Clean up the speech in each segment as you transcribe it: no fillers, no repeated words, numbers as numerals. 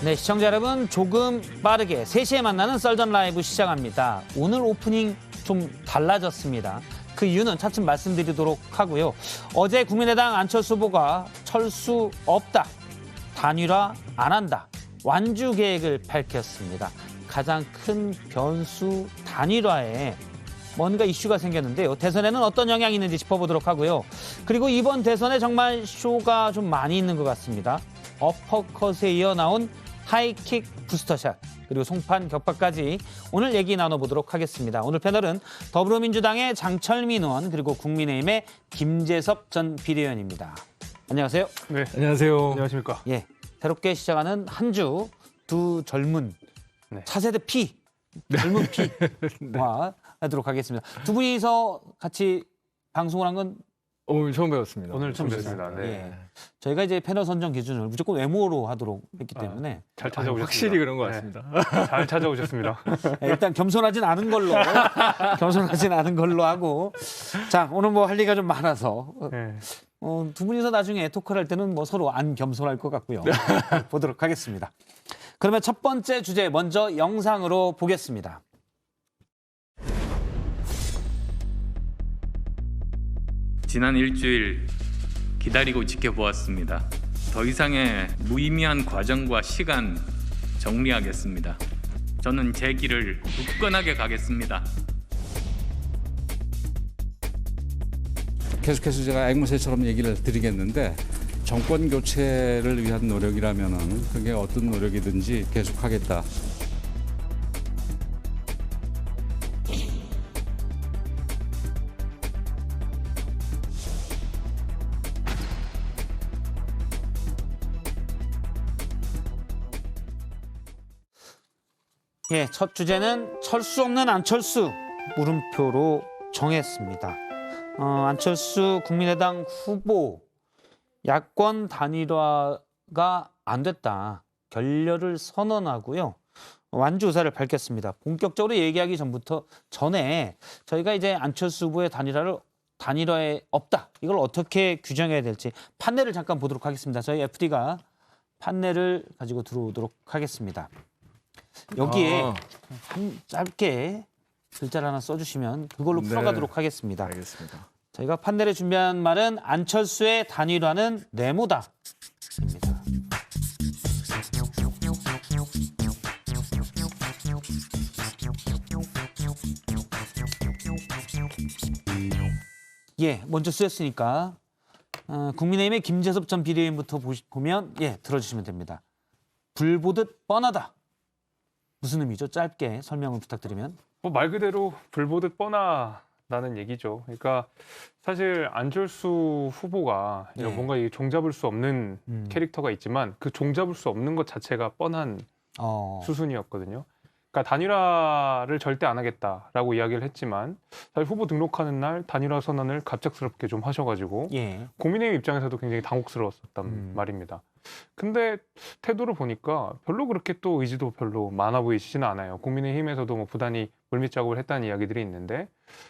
네, 시청자 여러분 조금 빠르게 3시에 만나는 썰전 라이브 시작합니다. 오늘 오프닝 좀 달라졌습니다. 그 이유는 차츰 말씀드리도록 하고요. 어제 국민의당 안철수 후보가 철수 없다, 단일화 안 한다, 완주 계획을 밝혔습니다. 가장 큰 변수 단일화에 뭔가 이슈가 생겼는데요. 대선에는 어떤 영향이 있는지 짚어보도록 하고요. 그리고 이번 대선에 정말 쇼가 좀 많이 있는 것 같습니다. 어퍼컷에 이어 나온 하이킥 부스터샷, 그리고 송판 격파까지 오늘 얘기 나눠보도록 하겠습니다. 오늘 패널은 더불어민주당의 장철민 의원, 그리고 국민의힘의 김재섭 전 비대위원입니다. 안녕하세요. 네, 안녕하세요. 안녕하십니까. 예, 새롭게 시작하는 한 주 두 젊은 차세대 피, 젊은 피와 하도록 하겠습니다. 두 분이서 같이 방송을 한 건 오늘 처음 배웠습니다. 오늘 처음 뵙습니다. 네. 예. 저희가 이제 패널 선정 기준을 무조건 외모로 하도록 했기 때문에 잘 찾아오셨습니다. 확실히 그런 것 같습니다. 네, 잘 찾아오셨습니다. 일단 겸손하진 않은 걸로 하고, 자, 오늘 뭐 할 얘기가 좀 많아서 네. 두 분이서 나중에 토크를 할 때는 뭐 서로 안 겸손할 것 같고요. 보도록 하겠습니다. 그러면 첫 번째 주제 먼저 영상으로 보겠습니다. 지난 일주일 기다리고 지켜보았습니다. 더 이상의 무의미한 과정과 시간 정리하겠습니다. 저는 제 길을 굳건하게 가겠습니다. 계속해서 제가 앵무새처럼 얘기를 드리겠는데, 정권 교체를 위한 노력이라면은 그게 어떤 노력이든지 계속하겠다. 예, 첫 주제는 철수 없는 안철수, 물음표로 정했습니다. 안철수 국민의당 후보, 야권 단일화가 안 됐다, 결렬을 선언하고요. 완주 의사를 밝혔습니다. 본격적으로 얘기하기 전에 저희가 이제 안철수 후보의 단일화에 없다, 이걸 어떻게 규정해야 될지 판례를 잠깐 보도록 하겠습니다. 저희 FD가 판례를 가지고 들어오도록 하겠습니다. 여기에 짧게 글자를 하나 써주시면 그걸로 풀어가도록 하겠습니다. 알겠습니다. 저희가 판넬에 준비한 말은 안철수의 단일화는 네모다 입니다. 예, 먼저 쓰였으니까 국민의힘의 김재섭 전 비대위원부터 보면 들어주시면 됩니다. 불 보듯 뻔하다. 무슨 의미죠? 짧게 설명을 부탁드리면. 뭐 말 그대로 불 보듯 뻔하다는 얘기죠. 그러니까 사실 안철수 후보가 네. 뭔가 이 종잡을 수 없는 캐릭터가 있지만 그 종잡을 수 없는 것 자체가 뻔한 수순이었거든요. 그러니까 단일화를 절대 안 하겠다라고 이야기를 했지만 사실 후보 등록하는 날 단일화 선언을 갑작스럽게 좀 하셔가지고 국민의힘 입장에서도 굉장히 당혹스러웠었단 말입니다. 근데 태도를 보니까 별로 그렇게 또 의지도 별로 많아 보이시지는 않아요. 국민의힘에서도 뭐 부단히 물밑작업을 했다는 이야기들이 있는데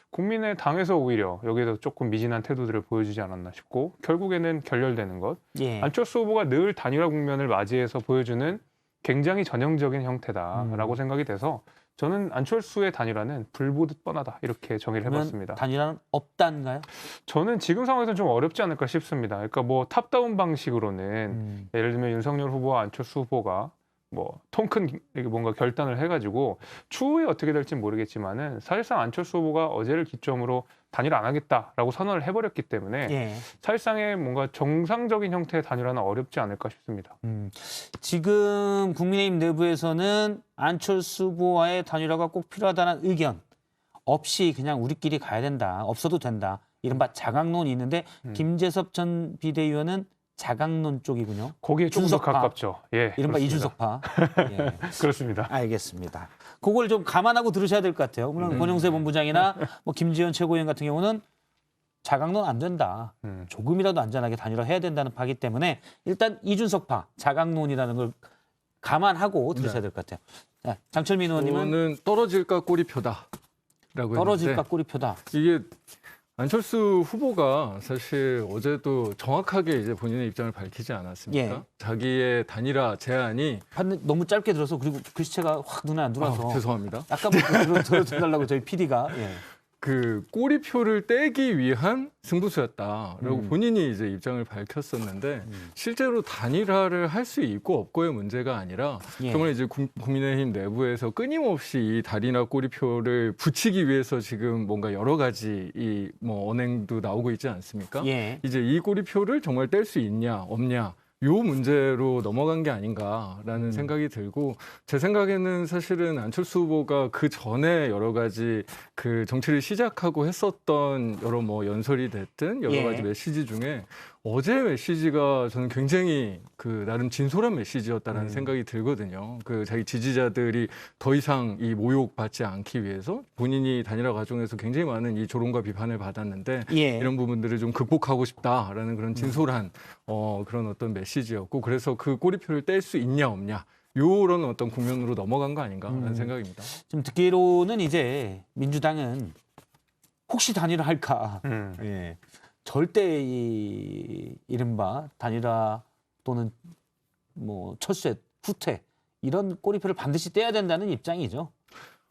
국민의당에서 오히려 여기에서 조금 미진한 태도들을 보여주지 않았나 싶고, 결국에는 결렬되는 것. 안철수 후보가 늘 단일화 국면을 맞이해서 보여주는 굉장히 전형적인 형태다라고 생각이 돼서 저는 안철수의 단일화는 불 보듯 뻔하다, 이렇게 정의를 해봤습니다. 단일화는 없다인가요? 저는 지금 상황에서는 좀 어렵지 않을까 싶습니다. 그러니까 뭐 탑다운 방식으로는 예를 들면 윤석열 후보와 안철수 후보가 뭐 통큰 뭔가 결단을 해가지고 추후에 어떻게 될지 모르겠지만은 사실상 안철수 후보가 어제를 기점으로 단일화 안 하겠다라고 선언을 해버렸기 때문에 사실상의 뭔가 정상적인 형태의 단일화는 어렵지 않을까 싶습니다. 지금 국민의힘 내부에서는 안철수 후보와의 단일화가 꼭 필요하다는 의견 없이 그냥 우리끼리 가야 된다, 없어도 된다, 이른바 자강론이 있는데 김재섭 전 비대위원은 자강론 쪽이군요. 거기에 조금 더 가깝죠. 예, 이른바 그렇습니다. 이준석파. 그렇습니다. 알겠습니다. 그걸 좀 감안하고 들으셔야 될 것 같아요. 물론 권영세 본부장이나 뭐 김지현 최고위원 같은 경우는 자강론 안 된다, 조금이라도 안전하게 단일화 해야 된다는 파기 때문에 일단 이준석파 자강론이라는 걸 감안하고 들으셔야 될 것 같아요. 자, 장철민 의원님은 저는 떨어질까 꼬리표다라고 떨어질까 했는데 꼬리표다. 이게 안철수 후보가 사실 어제도 정확하게 이제 본인의 입장을 밝히지 않았습니까? 예. 자기의 단일화 제안이 너무 짧게 들어서 그리고 글씨체가 확 눈에 안 들어와서 죄송합니다. 약간만 들어달라고 저희 PD가 그 꼬리표를 떼기 위한 승부수였다라고 본인이 이제 입장을 밝혔었는데 실제로 단일화를 할 수 있고 없고의 문제가 아니라 예. 정말 이제 국민의힘 내부에서 끊임없이 이 단일화 꼬리표를 붙이기 위해서 지금 뭔가 여러 가지 이 뭐 언행도 나오고 있지 않습니까? 예. 이제 이 꼬리표를 정말 뗄 수 있냐 없냐 요 문제로 넘어간 게 아닌가라는 생각이 들고 제 생각에는 사실은 안철수 후보가 그 전에 여러 가지 그 정치를 시작하고 했었던 여러 뭐 연설이 됐든 여러 예. 가지 메시지 중에 어제 메시지가 저는 굉장히 그 나름 진솔한 메시지였다라는 생각이 들거든요. 그 자기 지지자들이 더 이상 이 모욕 받지 않기 위해서 본인이 단일화 과정에서 굉장히 많은 이 조롱과 비판을 받았는데 예. 이런 부분들을 좀 극복하고 싶다라는 그런 진솔한 그런 어떤 메시지였고 그래서 그 꼬리표를 뗄 수 있냐 없냐 요런 어떤 국면으로 넘어간 거 아닌가라는 생각입니다. 지금 듣기로는 이제 민주당은 혹시 단일화 할까? 예. 절대 이 이른바 단일화 또는 뭐 첫셋, 후퇴 이런 꼬리표를 반드시 떼야 된다는 입장이죠.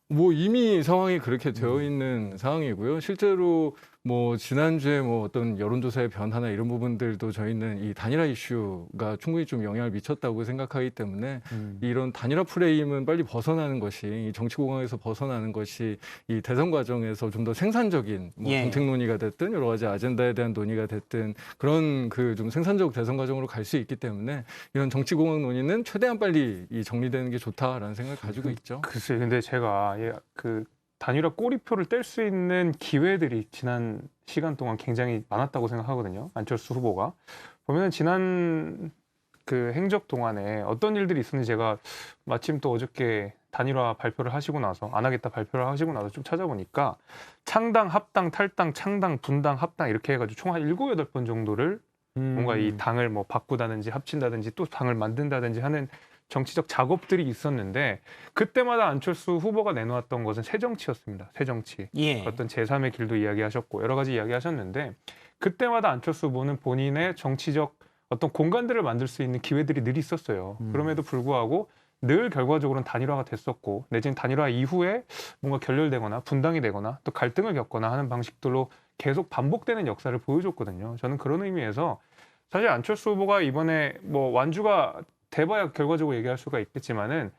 뭐 이미 상황이 그렇게 되어 있는 상황이고요. 실제로 뭐 지난주에 뭐 어떤 여론조사의 변화나 이런 부분들도 저희는 이 단일화 이슈가 충분히 좀 영향을 미쳤다고 생각하기 때문에 이런 단일화 프레임은 빨리 벗어나는 것이 이 정치공학에서 벗어나는 것이 이 대선 과정에서 좀 더 생산적인 뭐 예. 정책 논의가 됐든 여러 가지 아젠다에 대한 논의가 됐든 그런 그 좀 생산적 대선 과정으로 갈 수 있기 때문에 이런 정치공학 논의는 최대한 빨리 이 정리되는 게 좋다라는 생각을 가지고 있죠. 글쎄, 근데 제가 그 단일화 꼬리표를 뗄 수 있는 기회들이 지난 시간 동안 굉장히 많았다고 생각하거든요. 안철수 후보가 보면은 지난 그 행적 동안에 어떤 일들이 있었는지 제가 마침 또 어저께 단일화 발표를 하시고 나서 안 하겠다 발표를 하시고 나서 좀 찾아보니까 창당, 합당, 탈당, 창당, 분당, 합당 이렇게 해가지고 총 한 7, 8번 정도를 뭔가 이 당을 뭐 바꾸다든지 합친다든지 또 당을 만든다든지 하는 정치적 작업들이 있었는데 그때마다 안철수 후보가 내놓았던 것은 새정치였습니다. 새정치. 예. 어떤 제3의 길도 이야기하셨고 여러 가지 이야기하셨는데 그때마다 안철수 후보는 본인의 정치적 어떤 공간들을 만들 수 있는 기회들이 늘 있었어요. 그럼에도 불구하고 늘 결과적으로는 단일화가 됐었고 내지는 단일화 이후에 뭔가 결렬되거나 분당이 되거나 또 갈등을 겪거나 하는 방식들로 계속 반복되는 역사를 보여줬거든요. 저는 그런 의미에서 사실 안철수 후보가 이번에 뭐 완주가 돼봐야 결과적으로 얘기할 수가 있겠지만은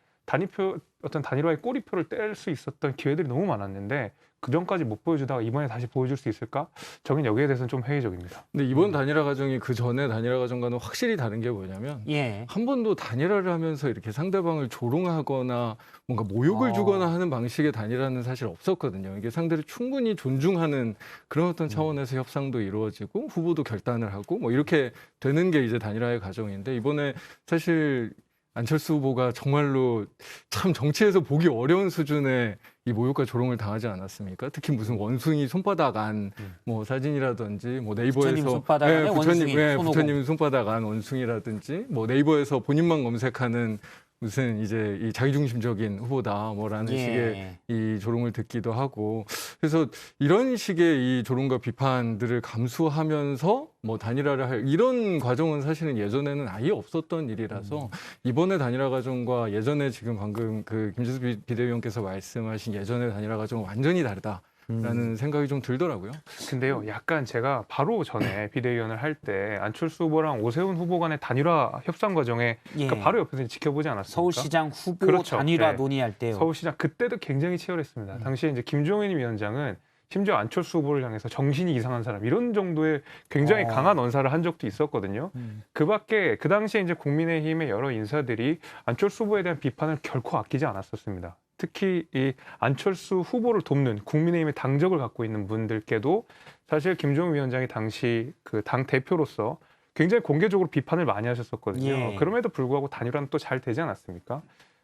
어떤 단일화의 꼬리표를 뗄 수 있었던 기회들이 너무 많았는데 그 전까지 못 보여주다가 이번에 다시 보여줄 수 있을까? 저는 여기에 대해서는 좀 회의적입니다. 근데 이번 단일화 과정이 그 전에 단일화 과정과는 확실히 다른 게 뭐냐면 예. 한 번도 단일화를 하면서 이렇게 상대방을 조롱하거나 뭔가 모욕을 주거나 하는 방식의 단일화는 사실 없었거든요. 이게 상대를 충분히 존중하는 그런 어떤 차원에서 협상도 이루어지고 후보도 결단을 하고 뭐 이렇게 되는 게 이제 단일화의 과정인데 이번에 사실 안철수 후보가 정말로 참 정치에서 보기 어려운 수준의 이 모욕과 조롱을 당하지 않았습니까? 특히 무슨 원숭이 손바닥 안 뭐 사진이라든지 뭐 네이버에서 부처님 손바닥 안에 원숭이 손오공. 부처님 손바닥 안 원숭이라든지 뭐 네이버에서 본인만 검색하는 무슨 이제 이 자기중심적인 후보다 뭐라는 예. 식의 이 조롱을 듣기도 하고 그래서 이런 식의 이 조롱과 비판들을 감수하면서 뭐 단일화를 할 이런 과정은 사실은 예전에는 아예 없었던 일이라서 이번에 단일화 과정과 예전에 지금 방금 그 김재수 비대위원께서 말씀하신 예전의 단일화 과정은 완전히 다르다. 라는 생각이 좀 들더라고요. 근데요, 약간 제가 바로 전에 비대위원을 할 때 안철수 후보랑 오세훈 후보 간의 단일화 협상 과정에 예. 그러니까 바로 옆에서 지켜보지 않았습니까? 서울시장 후보 그렇죠. 단일화 네. 논의할 때요. 서울시장 그때도 굉장히 치열했습니다. 당시에 이제 김종인 위원장은 심지어 안철수 후보를 향해서 정신이 이상한 사람 이런 정도의 굉장히 강한 언사를 한 적도 있었거든요. 그밖에 그 당시에 이제 국민의힘의 여러 인사들이 안철수 후보에 대한 비판을 결코 아끼지 않았었습니다. 특히 이 안철수 후보를 돕는 국민의힘의 당적을 갖고 있는 분들께도 사실 김종인 위원장이 당시 그 당 대표로서 굉장히 공개적으로 비판을 많이 하셨었거든요. 예. 그럼에도 불구하고 단일화는 또 잘 되지 않았습니까?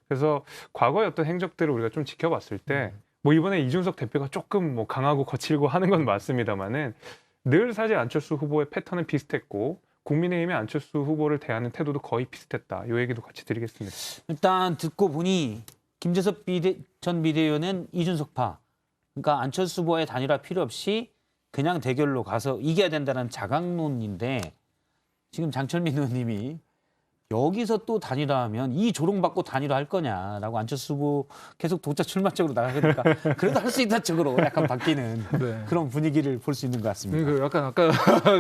그래서 과거의 어떤 행적들을 우리가 좀 지켜봤을 때 뭐 이번에 이준석 대표가 조금 뭐 강하고 거칠고 하는 건 맞습니다만은 늘 사실 안철수 후보의 패턴은 비슷했고 국민의힘의 안철수 후보를 대하는 태도도 거의 비슷했다. 이 얘기도 같이 드리겠습니다. 일단 듣고 보니 김재섭 전 비대위원은 이준석파, 그러니까 안철수 후보의 단일화 필요 없이 그냥 대결로 가서 이겨야 된다는 자강론인데 지금 장철민 의원님이 여기서 또 단일화하면 이 조롱받고 단일화할 거냐라고 안철수 후보 계속 도자 출마 쪽으로 나가니까 그래도 할 수 있다 쪽으로 약간 바뀌는 네. 그런 분위기를 볼 수 있는 것 같습니다. 그러니까 약간 아까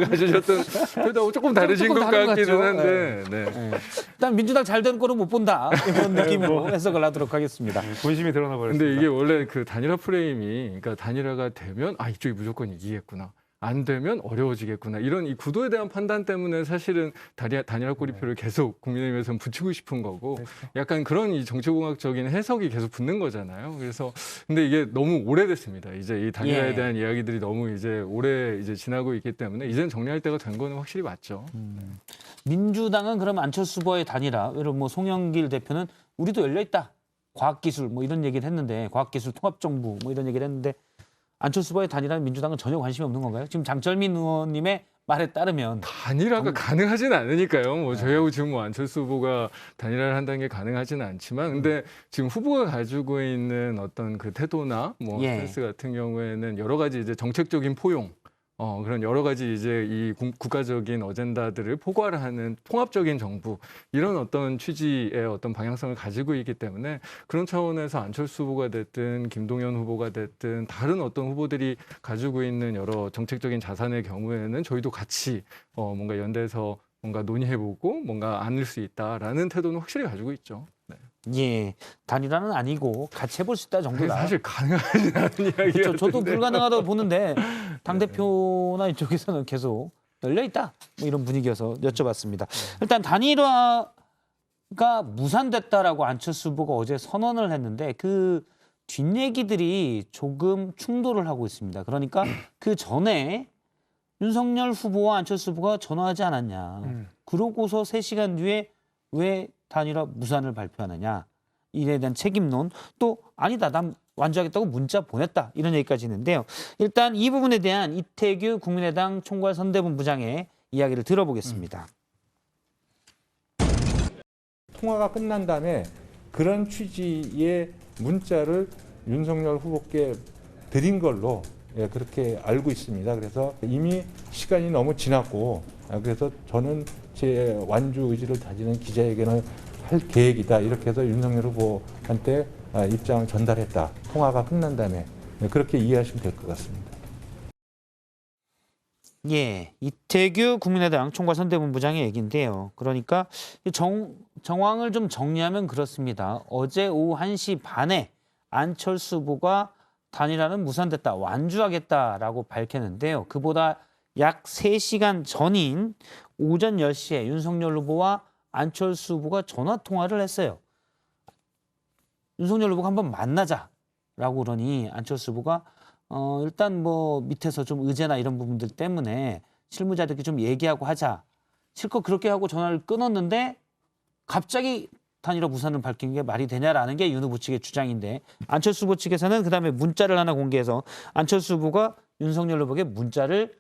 가지셨던 표현하고 조금 다르신 것 다른 것 같기는 같죠. 한데. 네. 네. 일단 민주당 잘 되는 거는 못 본다 이런 느낌으로 해석을 하도록 하겠습니다. 본심이 드러나 버렸습니다. 근데 이게 원래 그 단일화 프레임이 그러니까 단일화가 되면 아 이쪽이 무조건 이기겠구나. 안 되면 어려워지겠구나. 이런 이 구도에 대한 판단 때문에 사실은 단일화 꼬리표를 계속 국민의힘에서는 붙이고 싶은 거고 약간 그런 이 정치공학적인 해석이 계속 붙는 거잖아요. 그래서 근데 이게 너무 오래됐습니다. 이제 이 단일화에 예. 대한 이야기들이 너무 이제 오래 이제 지나고 있기 때문에 이제는 정리할 때가 된 거는 확실히 맞죠. 민주당은 그럼 안철수 후보의 단일화, 예를 뭐 송영길 대표는 우리도 열려 있다. 과학기술 뭐 이런 얘기를 했는데 과학기술 통합정부 뭐 이런 얘기를 했는데 안철수 후보의 단일화는 민주당은 전혀 관심이 없는 건가요? 지금 장철민 의원님의 말에 따르면 단일화가 가능하진 않으니까요. 뭐 저희하고 지금 뭐 안철수 후보가 단일화를 한다는 게 가능하지는 않지만, 근데 지금 후보가 가지고 있는 어떤 그 태도나 뭐 예. 스탠스 같은 경우에는 여러 가지 이제 정책적인 포용, 그런 여러 가지 이제 이 국가적인 어젠다들을 포괄하는 통합적인 정부 이런 어떤 취지의 어떤 방향성을 가지고 있기 때문에 그런 차원에서 안철수 후보가 됐든 김동연 후보가 됐든 다른 어떤 후보들이 가지고 있는 여러 정책적인 자산의 경우에는 저희도 같이 뭔가 연대해서 뭔가 논의해보고 뭔가 안을 수 있다라는 태도는 확실히 가지고 있죠. 네. 예 단일화는 아니고 같이 해볼 수 있다 그게 정도다. 사실 가능하지 않은 이야기가 그렇죠. 저도 불가능하다고 보는데 당 대표나 이쪽에서는 계속 열려 있다. 뭐 이런 분위기여서 여쭤봤습니다. 일단 단일화가 무산됐다라고 안철수 후보가 어제 선언을 했는데 그 뒷얘기들이 조금 충돌을 하고 있습니다. 그러니까 그 전에 윤석열 후보와 안철수 후보가 전화하지 않았냐. 그러고서 3시간 뒤에 왜 단일화 무산을 발표하느냐. 이에 대한 책임론. 또 아니다. 난 완주하겠다고 문자 보냈다. 이런 얘기까지 있는데요. 일단 이 부분에 대한 이태규 국민의당 총괄선대본부장의 이야기를 들어보겠습니다. 통화가 끝난 다음에 그런 취지의 문자를 윤석열 후보께 드린 걸로 그렇게 알고 있습니다. 그래서 이미 시간이 너무 지났고 그래서 저는 제 완주 의지를 다지는 기자회견을 할 계획이다. 이렇게 해서 윤석열 후보한테 입장을 전달했다. 통화가 끝난 다음에 그렇게 이해하시면 될 것 같습니다. 예, 이태규 국민의당 총괄선대본부장의 얘기인데요. 그러니까 정황을 좀 정리하면 그렇습니다. 어제 오후 1시 반에 안철수 후보가 단일화는 무산됐다, 완주하겠다라고 밝혔는데요. 그보다 약 3시간 전인 오전 10시에 윤석열 후보와 안철수 후보가 전화 통화를 했어요. 윤석열 후보가 한번 만나자라고 그러니 안철수 후보가 일단 뭐 밑에서 좀 의제나 이런 부분들 때문에 실무자들끼리 좀 얘기하고 하자. 실컷 그렇게 하고 전화를 끊었는데 갑자기 단일화 무산을 밝힌 게 말이 되냐라는 게 윤 후보 측의 주장인데 안철수 후보 측에서는 그다음에 문자를 하나 공개해서 안철수 후보가 윤석열 후보에게 문자를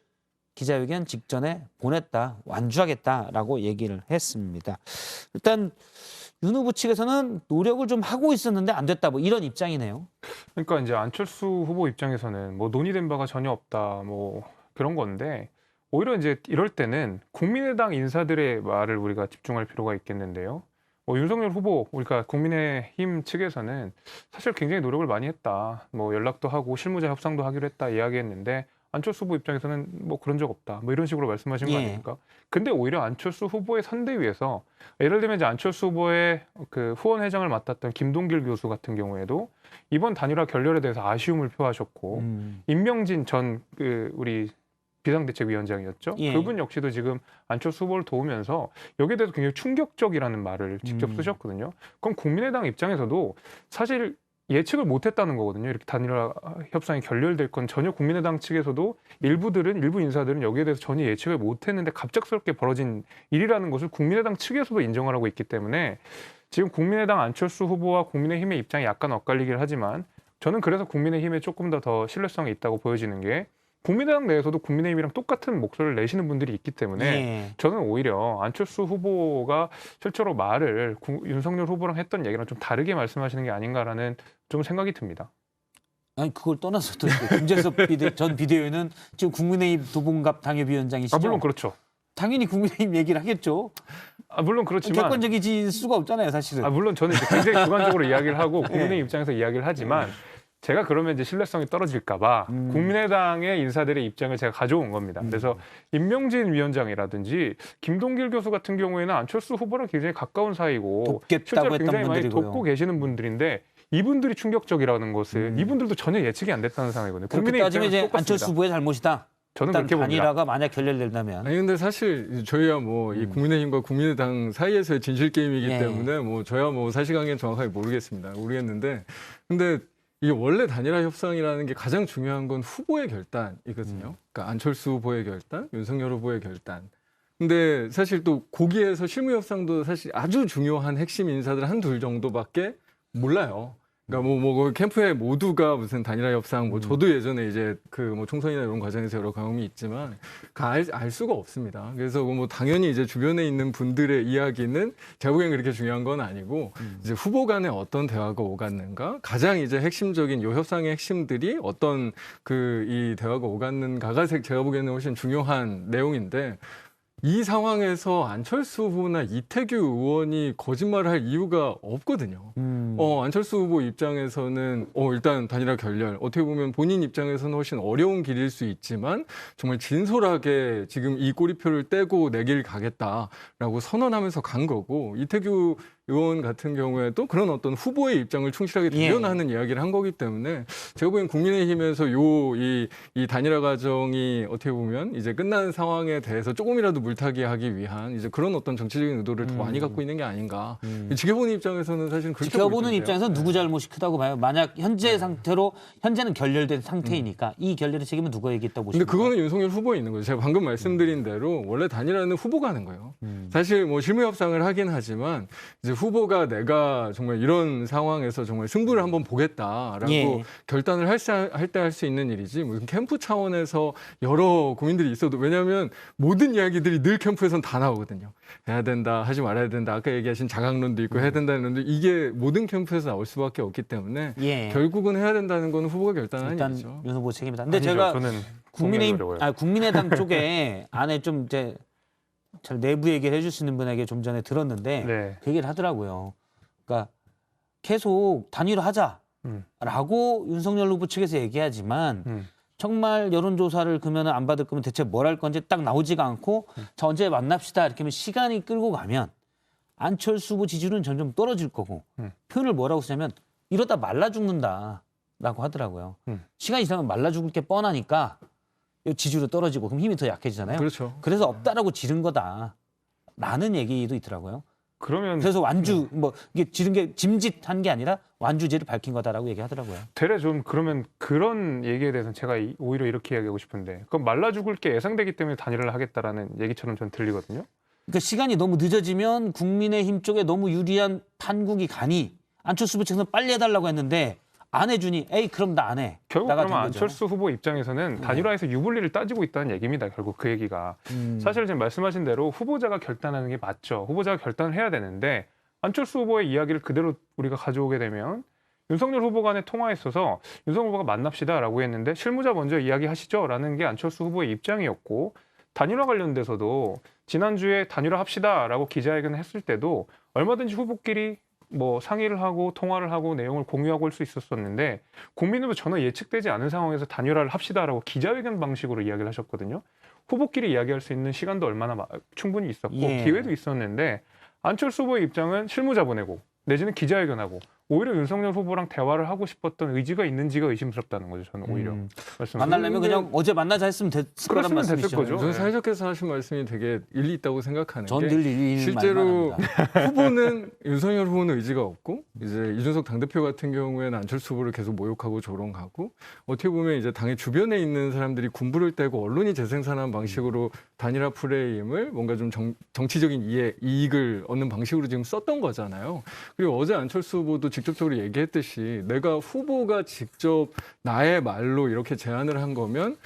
기자회견 직전에 보냈다. 완주하겠다라고 얘기를 했습니다. 일단 윤 후보 측에서는 노력을 좀 하고 있었는데 안 됐다. 뭐 이런 입장이네요. 그러니까 이제 안철수 후보 입장에서는 뭐 논의된 바가 전혀 없다. 뭐 그런 건데 오히려 이제 이럴 때는 국민의당 인사들의 말을 우리가 집중할 필요가 있겠는데요. 윤석열 후보, 우리가 국민의힘 측에서는 사실 굉장히 노력을 많이 했다. 뭐 연락도 하고 실무자 협상도 하기로 했다 이야기했는데 안철수 후보 입장에서는 뭐 그런 적 없다. 뭐 이런 식으로 말씀하신 거 예. 아닙니까? 근데 오히려 안철수 후보의 선대위에서 예를 들면 이제 안철수 후보의 그 후원회장을 맡았던 김동길 교수 같은 경우에도 이번 단일화 결렬에 대해서 아쉬움을 표하셨고 임명진 전 우리 비상대책위원장이었죠. 예. 그분 역시도 지금 안철수 후보를 도우면서 여기에 대해서 굉장히 충격적이라는 말을 직접 쓰셨거든요. 그럼 국민의당 입장에서도 사실 예측을 못했다는 거거든요. 이렇게 단일화 협상이 결렬될 건 전혀 국민의당 측에서도 일부 인사들은 여기에 대해서 전혀 예측을 못했는데 갑작스럽게 벌어진 일이라는 것을 국민의당 측에서도 인정을 하고 있기 때문에 지금 국민의당 안철수 후보와 국민의힘의 입장이 약간 엇갈리긴 하지만 저는 그래서 국민의힘에 조금 더 신뢰성이 있다고 보여지는 게 국민의당 내에서도 국민의힘이랑 똑같은 목소리를 내시는 분들이 있기 때문에 예. 저는 오히려 안철수 후보가 실제로 말을 윤석열 후보랑 했던 얘기랑 좀 다르게 말씀하시는 게 아닌가라는 좀 생각이 듭니다. 아니 그걸 떠나서 또 김재섭 전 비대위원은 지금 국민의힘 도봉갑 당협위원장이시죠? 물론 그렇죠. 당연히 국민의힘 얘기를 하겠죠. 물론 그렇지만 객관적이질 수가 없잖아요, 사실은. 물론 저는 이제 굉장히 주관적으로 이야기를 하고 국민의힘 입장에서 이야기를 하지만 제가 그러면 이제 신뢰성이 떨어질까봐 국민의당의 인사들의 입장을 제가 가져온 겁니다. 그래서 임명진 위원장이라든지 김동길 교수 같은 경우에는 안철수 후보랑 굉장히 가까운 사이고 돕겠다고 실제로 했던 굉장히 많이 분들이고요. 돕고 계시는 분들인데 이분들이 충격적이라는 것은 이분들도 전혀 예측이 안 됐다는 상황이거든요. 그렇게 국민의 따지면 입장은 이제 똑같습니다. 안철수 후보의 잘못이다. 저는 일단 그렇게 봅니다. 단일화가 만약 결렬된다면. 아니 근데 사실 저희야 뭐 이 국민의힘과 국민의당 사이에서의 진실 게임이기 예. 때문에 뭐 저야 뭐 사실관계는 정확하게 모르겠는데 근데 이게 원래 단일화 협상이라는 게 가장 중요한 건 후보의 결단이거든요. 그러니까 안철수 후보의 결단, 윤석열 후보의 결단. 근데 사실 또 거기에서 실무 협상도 사실 아주 중요한 핵심 인사들 한둘 정도밖에 몰라요. 그러니까 뭐 캠프에 모두가 무슨 단일화 협상, 뭐 저도 예전에 이제 그 뭐 총선이나 이런 과정에서 여러 경험이 있지만 알 수가 없습니다. 그래서 뭐 당연히 이제 주변에 있는 분들의 이야기는 제가 보기엔 그렇게 중요한 건 아니고 이제 후보 간에 어떤 대화가 오갔는가, 가장 이제 핵심적인 요 협상의 핵심들이 어떤 그 이 대화가 오갔는가가 제가 보기에는 훨씬 중요한 내용인데. 이 상황에서 안철수 후보나 이태규 의원이 거짓말을 할 이유가 없거든요. 안철수 후보 입장에서는 일단 단일화 결렬, 어떻게 보면 본인 입장에서는 훨씬 어려운 길일 수 있지만 정말 진솔하게 지금 이 꼬리표를 떼고 내 길 가겠다라고 선언하면서 간 거고, 이태규 의원 같은 경우에도 그런 어떤 후보의 입장을 충실하게 대변하는 이야기를 한 거기 때문에 제가 보기엔 국민의힘에서 이 단일화 과정이 어떻게 보면 이제 끝나는 상황에 대해서 조금이라도 물타기 하기 위한 이제 그런 어떤 정치적인 의도를 더 많이 갖고 있는 게 아닌가. 지켜보는 입장에서는 사실 그렇게 지켜보는 보이던데요. 입장에서는 누구 잘못이 크다고 봐요. 만약 현재 상태로 현재는 결렬된 상태이니까 이 결렬의 책임은 누구에게 있다고 근데 보십니까? 그거는 윤석열 후보에 있는 거죠. 제가 방금 말씀드린 대로 원래 단일화는 후보가 하는 거예요. 사실 뭐 실무 협상을 하긴 하지만 이제 후보가 내가 정말 이런 상황에서 정말 승부를 한번 보겠다라고 예. 결단을 할 때 할 수 있는 일이지 무슨 캠프 차원에서 여러 고민들이 있어도, 왜냐하면 모든 이야기들이 늘 캠프에선 다 나오거든요. 해야 된다, 하지 말아야 된다. 아까 얘기하신 자강론도 있고 해야 된다는 논도, 이게 모든 캠프에서 나올 수밖에 없기 때문에 예. 결국은 해야 된다는 건 후보가 결단하는 일단 일이죠. 윤 후보 책임이다. 근데 아니죠. 제가 저는 국민의당 쪽에 안에 좀 이제 잘 내부 얘기를 해줄 수 있는 분에게 좀 전에 들었는데 네. 그 얘기를 하더라고요. 그러니까 계속 단일화하자라고 윤석열 후보 측에서 얘기하지만 정말 여론조사를 그러면 안 받을 거면 대체 뭘 할 건지 딱 나오지가 않고 자 언제 만납시다 이렇게 하면 시간이 끌고 가면 안철수 후보 지지율은 점점 떨어질 거고 표현을 뭐라고 쓰냐면 이러다 말라 죽는다라고 하더라고요. 시간이 지나면 말라 죽을 게 뻔하니까 지지율이 떨어지고 그럼 힘이 더 약해지잖아요. 그렇죠. 그래서 없다라고 지른 거다라는 얘기도 있더라고요. 그러면 그래서 완주 뭐 이게 지른 게 짐짓한 게 아니라 완주제를 밝힌 거다라고 얘기하더라고요. 되레 좀 그러면 그런 얘기에 대해서는 제가 오히려 이렇게 이야기하고 싶은데, 그럼 말라 죽을 게 예상되기 때문에 단일화를 하겠다라는 얘기처럼 전 들리거든요. 그러니까 시간이 너무 늦어지면 국민의힘 쪽에 너무 유리한 판국이 가니 안철수 후보 측에서 빨리 해달라고 했는데 안 해주니 에이 그럼 나 안 해. 결국 나가 그러면 된 거죠. 안철수 후보 입장에서는 단일화에서 유불리를 따지고 있다는 얘기입니다. 결국 그 얘기가. 사실 지금 말씀하신 대로 후보자가 결단하는 게 맞죠. 후보자가 결단을 해야 되는데 안철수 후보의 이야기를 그대로 우리가 가져오게 되면 윤석열 후보 간의 통화에 있어서 윤석열 후보가 만납시다라고 했는데 실무자 먼저 이야기하시죠라는 게 안철수 후보의 입장이었고, 단일화 관련돼서도 지난주에 단일화 합시다라고 기자회견을 했을 때도 얼마든지 후보끼리 뭐 상의를 하고 통화를 하고 내용을 공유하고 할 수 있었었는데 국민의힘도 전혀 예측되지 않은 상황에서 단일화를 합시다라고 기자회견 방식으로 이야기를 하셨거든요. 후보끼리 이야기할 수 있는 시간도 얼마나 충분히 있었고 기회도 있었는데 안철수 후보의 입장은 실무자 보내고 내지는 기자회견하고 오히려 윤석열 후보랑 대화를 하고 싶었던 의지가 있는지가 의심스럽다는 거죠. 저는 오히려 만나려면 그냥 어제 만나자 했으면 됐을 거란 그랬으면 됐을 말씀이시죠. 거죠. 저는 사회자께서 하신 말씀이 되게 일리 있다고 생각하는 전 게 늘 일리는 실제로 말만 합니다. 후보는 윤석열 후보는 의지가 없고 이제 이준석 당대표 같은 경우에는 안철수 후보를 계속 모욕하고 조롱하고 어떻게 보면 이제 당의 주변에 있는 사람들이 군부를 떼고 언론이 재생산한 방식으로 단일화 프레임을 뭔가 좀 정치적인 이익을 얻는 방식으로 지금 썼던 거잖아요. 그리고 어제 안철수 후보도 직접적으로 얘기했듯이 내가 후보가 직접 나의 말로 이렇게 제안을 한 거면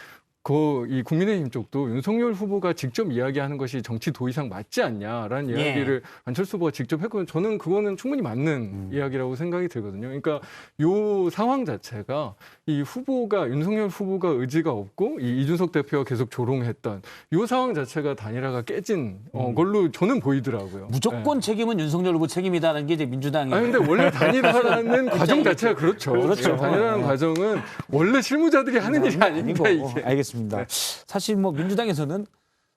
이 국민의힘 쪽도 윤석열 후보가 직접 이야기하는 것이 정치 도의상 맞지 않냐라는 예. 이야기를 안철수 후보가 직접 했거든요. 저는 그거는 충분히 맞는 이야기라고 생각이 들거든요. 그러니까 요 상황 자체가 이 후보가 윤석열 후보가 의지가 없고 이 이준석 대표가 계속 조롱했던 요 상황 자체가 단일화가 깨진 걸로 저는 보이더라고요. 무조건 책임은 윤석열 후보 책임이다라는 게 이제 민주당의. 아니 근데 원래 단일화라는 과정 자체가 그렇죠. 그렇죠. 단일화라는 과정은 원래 실무자들이 하는 일이 아닙니다. 아니고. 이게. 알겠습니다. 사실 뭐 민주당에서는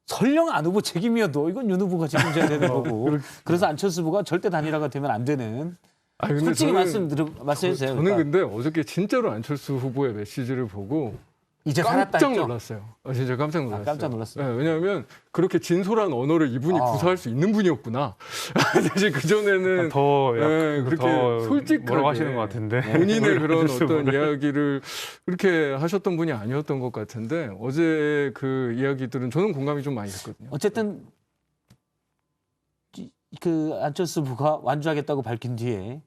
설령 안 후보 책임이어도 이건 윤 후보가 책임져야 되는 거고. 그래서 안철수 후보가 절대 단일화가 되면 안 되는. 아니, 근데 솔직히 저는 말씀해주세요. 저는 그러니까. 근데 어저께 진짜로 안철수 후보의 메시지를 보고 이제 살았다 깜짝 했죠? 놀랐어요. 진짜 깜짝 놀랐어요. 깜짝 놀랐어요. 네, 왜냐하면 그렇게 진솔한 언어를 이분이 구사할 수 있는 분이었구나. 사실 그 전에는 더 그렇게 더 솔직하게 뭐라고 하시는 것 같은데 본인의 그런 어떤 이야기를 그렇게 하셨던 분이 아니었던 것 같은데 어제 그 이야기들은 저는 공감이 좀 많이 됐거든요. 어쨌든 그 안철수 후보가 완주하겠다고 밝힌 뒤에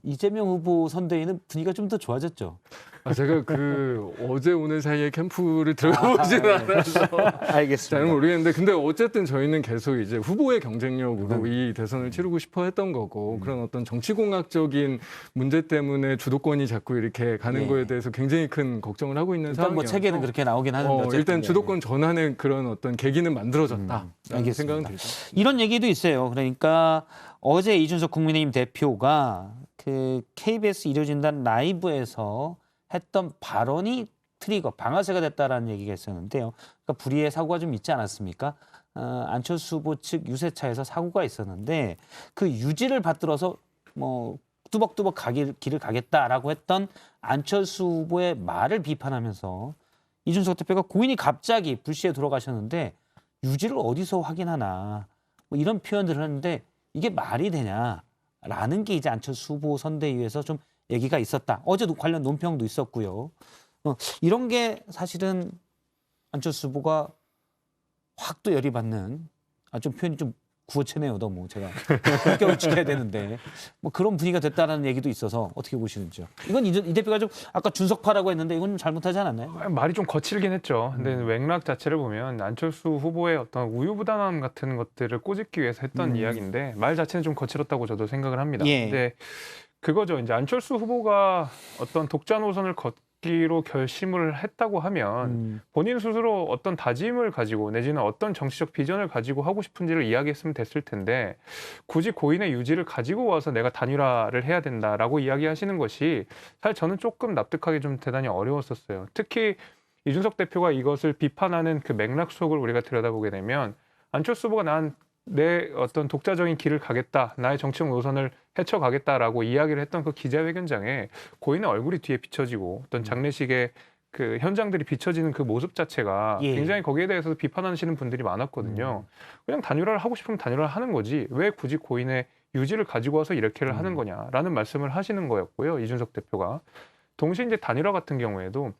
이재명 후보 선대위는 분위기가 좀 더 좋아졌죠. 제가 그 어제 오늘 사이에 캠프를 들어가보진 네. 않아서 알겠습니다. 잘 모르겠는데 근데 어쨌든 저희는 계속 이제 후보의 경쟁력으로 이 대선을 치르고 싶어 했던 거고 그런 어떤 정치공학적인 문제 때문에 주도권이 자꾸 이렇게 가는 예. 거에 대해서 굉장히 큰 걱정을 하고 있는 일단 뭐 상황이어서 책에는 그렇게 나오긴 하는데 어쨌든. 일단 주도권 전환의 그런 어떤 계기는 만들어졌다. 알겠습니다. 생각은 들죠. 이런 얘기도 있어요. 그러니까 어제 이준석 국민의힘 대표가 그 KBS 일요진단 라이브에서 했던 발언이 트리거, 방아쇠가 됐다라는 얘기가 있었는데요. 그러니까 불의의 사고가 좀 있지 않았습니까? 안철수 후보 측 유세차에서 사고가 있었는데 그 유지를 받들어서 뭐 뚜벅뚜벅 길을 가겠다라고 했던 안철수 후보의 말을 비판하면서 이준석 대표가 고인이 갑자기 불시에 돌아가셨는데 유지를 어디서 확인하나 뭐 이런 표현들을 하는데 이게 말이 되냐라는 게 이제 안철수 후보 선대위에서 좀 얘기가 있었다. 어제도 관련 논평도 있었고요. 이런 게 사실은 안철수 후보가 확 또 열이 받는 좀 표현이 좀 구어체네요. 너무 제가 국격을 지켜야 되는데 뭐 그런 분위기가 됐다는 얘기도 있어서 어떻게 보시는지요? 이건 이 대표가 좀 아까 준석파라고 했는데 이건 좀 잘못하지 않았나요? 말이 좀 거칠긴 했죠. 근데 맥락 자체를 보면 안철수 후보의 어떤 우유부단함 같은 것들을 꼬집기 위해서 했던 이야기인데 말 자체는 좀 거칠었다고 저도 생각을 합니다. 예. 근데 그거죠. 이제 안철수 후보가 어떤 독자 노선을 걷기로 결심을 했다고 하면 본인 스스로 어떤 다짐을 가지고 내지는 어떤 정치적 비전을 가지고 하고 싶은지를 이야기했으면 됐을 텐데 굳이 고인의 유지를 가지고 와서 내가 단일화를 해야 된다라고 이야기하시는 것이 사실 저는 조금 납득하기 좀 대단히 어려웠었어요. 특히 이준석 대표가 이것을 비판하는 그 맥락 속을 우리가 들여다보게 되면 안철수 후보가 내 어떤 독자적인 길을 가겠다, 나의 정치적 노선을 헤쳐가겠다라고 이야기를 했던 그 기자회견장에 고인의 얼굴이 뒤에 비춰지고 어떤 장례식의 그 현장들이 비춰지는 그 모습 자체가 예. 굉장히 거기에 대해서 비판하시는 분들이 많았거든요. 그냥 단일화를 하고 싶으면 단일화를 하는 거지 왜 굳이 고인의 유지를 가지고 와서 이렇게를 하는 거냐라는 말씀을 하시는 거였고요. 이준석 대표가. 동시에 이제 단일화 같은 경우에도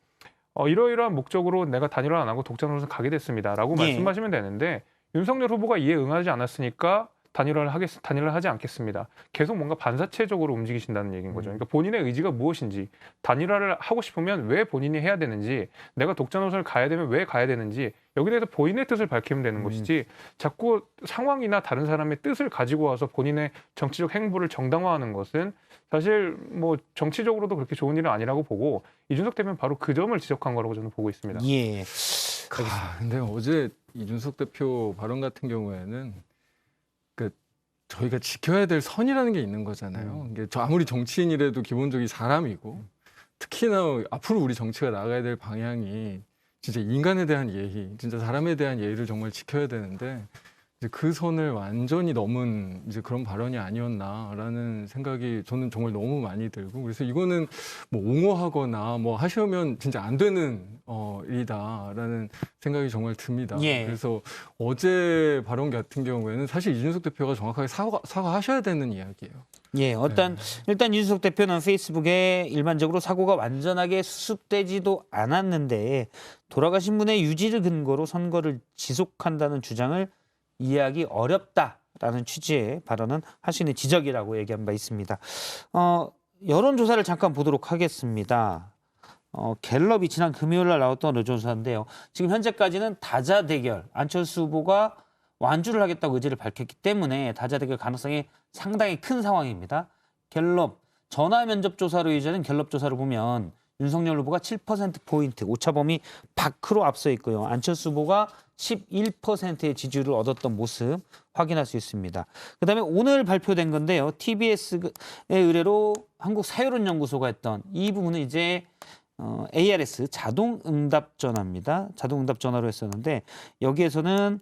이러이러한 목적으로 내가 단일화 안 하고 독자 노선 가게 됐습니다라고 예. 말씀하시면 되는데 윤석열 후보가 이에 응하지 않았으니까 단일화를 하지 않겠습니다. 계속 뭔가 반사체적으로 움직이신다는 얘기인 거죠. 그러니까 본인의 의지가 무엇인지, 단일화를 하고 싶으면 왜 본인이 해야 되는지, 내가 독자 노선을 가야 되면 왜 가야 되는지 여기에 대해서 본인의 뜻을 밝히면 되는 것이지 자꾸 상황이나 다른 사람의 뜻을 가지고 와서 본인의 정치적 행보를 정당화하는 것은 사실 뭐 정치적으로도 그렇게 좋은 일은 아니라고 보고 이준석 대표는 바로 그 점을 지적한 거라고 저는 보고 있습니다. 예. 근데 어제 이준석 대표 발언 같은 경우에는 저희가 지켜야 될 선이라는 게 있는 거잖아요. 이게 아무리 정치인이라도 기본적인 사람이고 특히나 앞으로 우리 정치가 나가야 될 방향이 진짜 인간에 대한 예의, 진짜 사람에 대한 예의를 정말 지켜야 되는데 이제 그 선을 완전히 넘은 이제 그런 발언이 아니었나라는 생각이 저는 정말 너무 많이 들고 그래서 이거는 뭐 옹호하거나 뭐 하시면 진짜 안 되는 일이다라는 생각이 정말 듭니다. 예. 그래서 어제 발언 같은 경우에는 사실 이준석 대표가 정확하게 사과하셔야 되는 이야기예요. 예, 일단 이준석 대표는 페이스북에 일반적으로 사고가 완전하게 수습되지도 않았는데 돌아가신 분의 유지를 근거로 선거를 지속한다는 주장을 이해하기 어렵다라는 취지의 발언은 하신의 지적이라고 얘기한 바 있습니다. 여론조사를 잠깐 보도록 하겠습니다. 갤럽이 지난 금요일 날 나왔던 여론조사인데요. 지금 현재까지는 다자 대결, 안철수 후보가 완주를 하겠다고 의지를 밝혔기 때문에 다자 대결 가능성이 상당히 큰 상황입니다. 갤럽 전화 면접 조사로 이제는 갤럽 조사를 보면 윤석열 후보가 7%포인트 오차범위 밖으로 앞서 있고요. 안철수 후보가 11%의 지지율을 얻었던 모습 확인할 수 있습니다. 그다음에 오늘 발표된 건데요. TBS의 의뢰로 한국사회론연구소가 했던 이 부분은 이제 ARS 자동응답 전화입니다. 자동응답 전화로 했었는데 여기에서는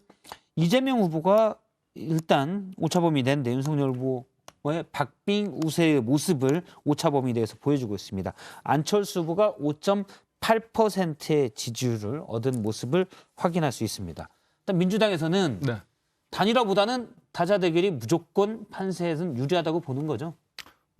이재명 후보가 일단 오차범위 내인데 윤석열 후보의 박빙 우세의 모습을 오차범위 내에서 보여주고 있습니다. 안철수 후보가 5.8%의 지지율을 얻은 모습을 확인할 수 있습니다. 일단 민주당에서는 네. 단일화보다는 다자 대결이 무조건 판세에서는 유리하다고 보는 거죠.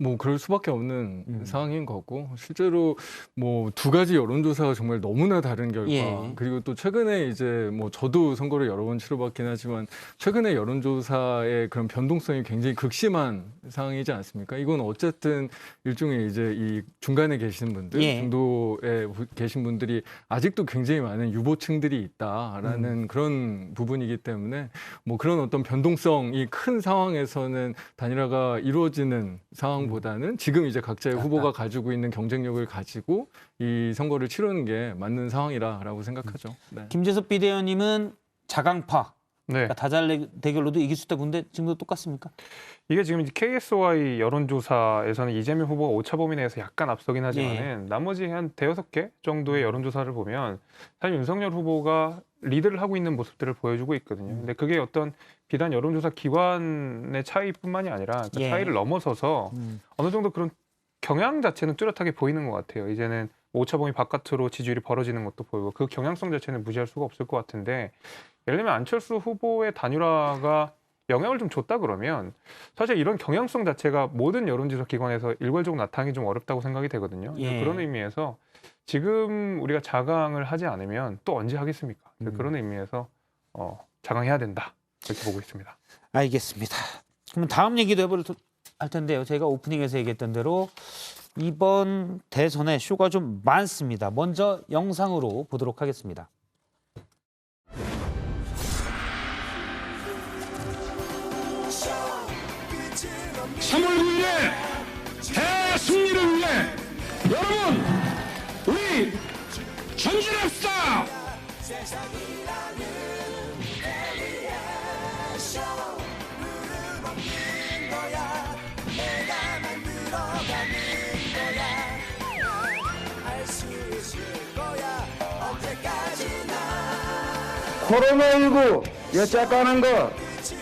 뭐 그럴 수밖에 없는 상황인 거고 실제로 뭐 두 가지 여론조사가 정말 너무나 다른 결과 예. 그리고 또 최근에 이제 뭐 저도 선거를 여러 번 치러봤긴 하지만 최근에 여론조사의 그런 변동성이 굉장히 극심한 상황이지 않습니까? 이건 어쨌든 일종의 이제 이 중간에 계신 분들 예. 중도에 계신 분들이 아직도 굉장히 많은 유보층들이 있다라는 그런 부분이기 때문에 뭐 그런 어떤 변동성이 큰 상황에서는 단일화가 이루어지는 상황 보다는 지금 이제 각자의 후보가 가지고 있는 경쟁력을 가지고 이 선거를 치르는 게 맞는 상황이라고 생각하죠. 네. 김재섭 비대위원님은 자강파, 네. 그러니까 다자 대결로도 이길 수 있다. 근데 지금도 똑같습니까? 이게 지금 이제 KSY 여론조사에서는 이재명 후보가 오차범위 내에서 약간 앞서긴 하지만은 나머지 한 대여섯 개 정도의 여론조사를 보면 사실 윤석열 후보가 리드를 하고 있는 모습들을 보여주고 있거든요. 근데 그게 어떤 비단 여론조사 기관의 차이뿐만이 아니라 그 예. 차이를 넘어서서 어느 정도 그런 경향 자체는 뚜렷하게 보이는 것 같아요. 이제는 오차범위 바깥으로 지지율이 벌어지는 것도 보이고 그 경향성 자체는 무시할 수가 없을 것 같은데 예를 들면 안철수 후보의 단일화가 영향을 좀 줬다 그러면 사실 이런 경향성 자체가 모든 여론조사 기관에서 일괄적으로 나타나기 좀 어렵다고 생각이 되거든요. 예. 그런 의미에서 지금 우리가 자강을 하지 않으면 또 언제 하겠습니까? 그런 의미에서 자강해야 된다 이렇게 보고 있습니다. 알겠습니다. 그럼 다음 얘기도 해볼 텐데요. 제가 오프닝에서 얘기했던 대로 이번 대선에 쇼가 좀 많습니다. 먼저 영상으로 보도록 하겠습니다. 3월 9일에 대승리를 위해 여러분 우리 전진합시다. 코로나19 여짝가는 거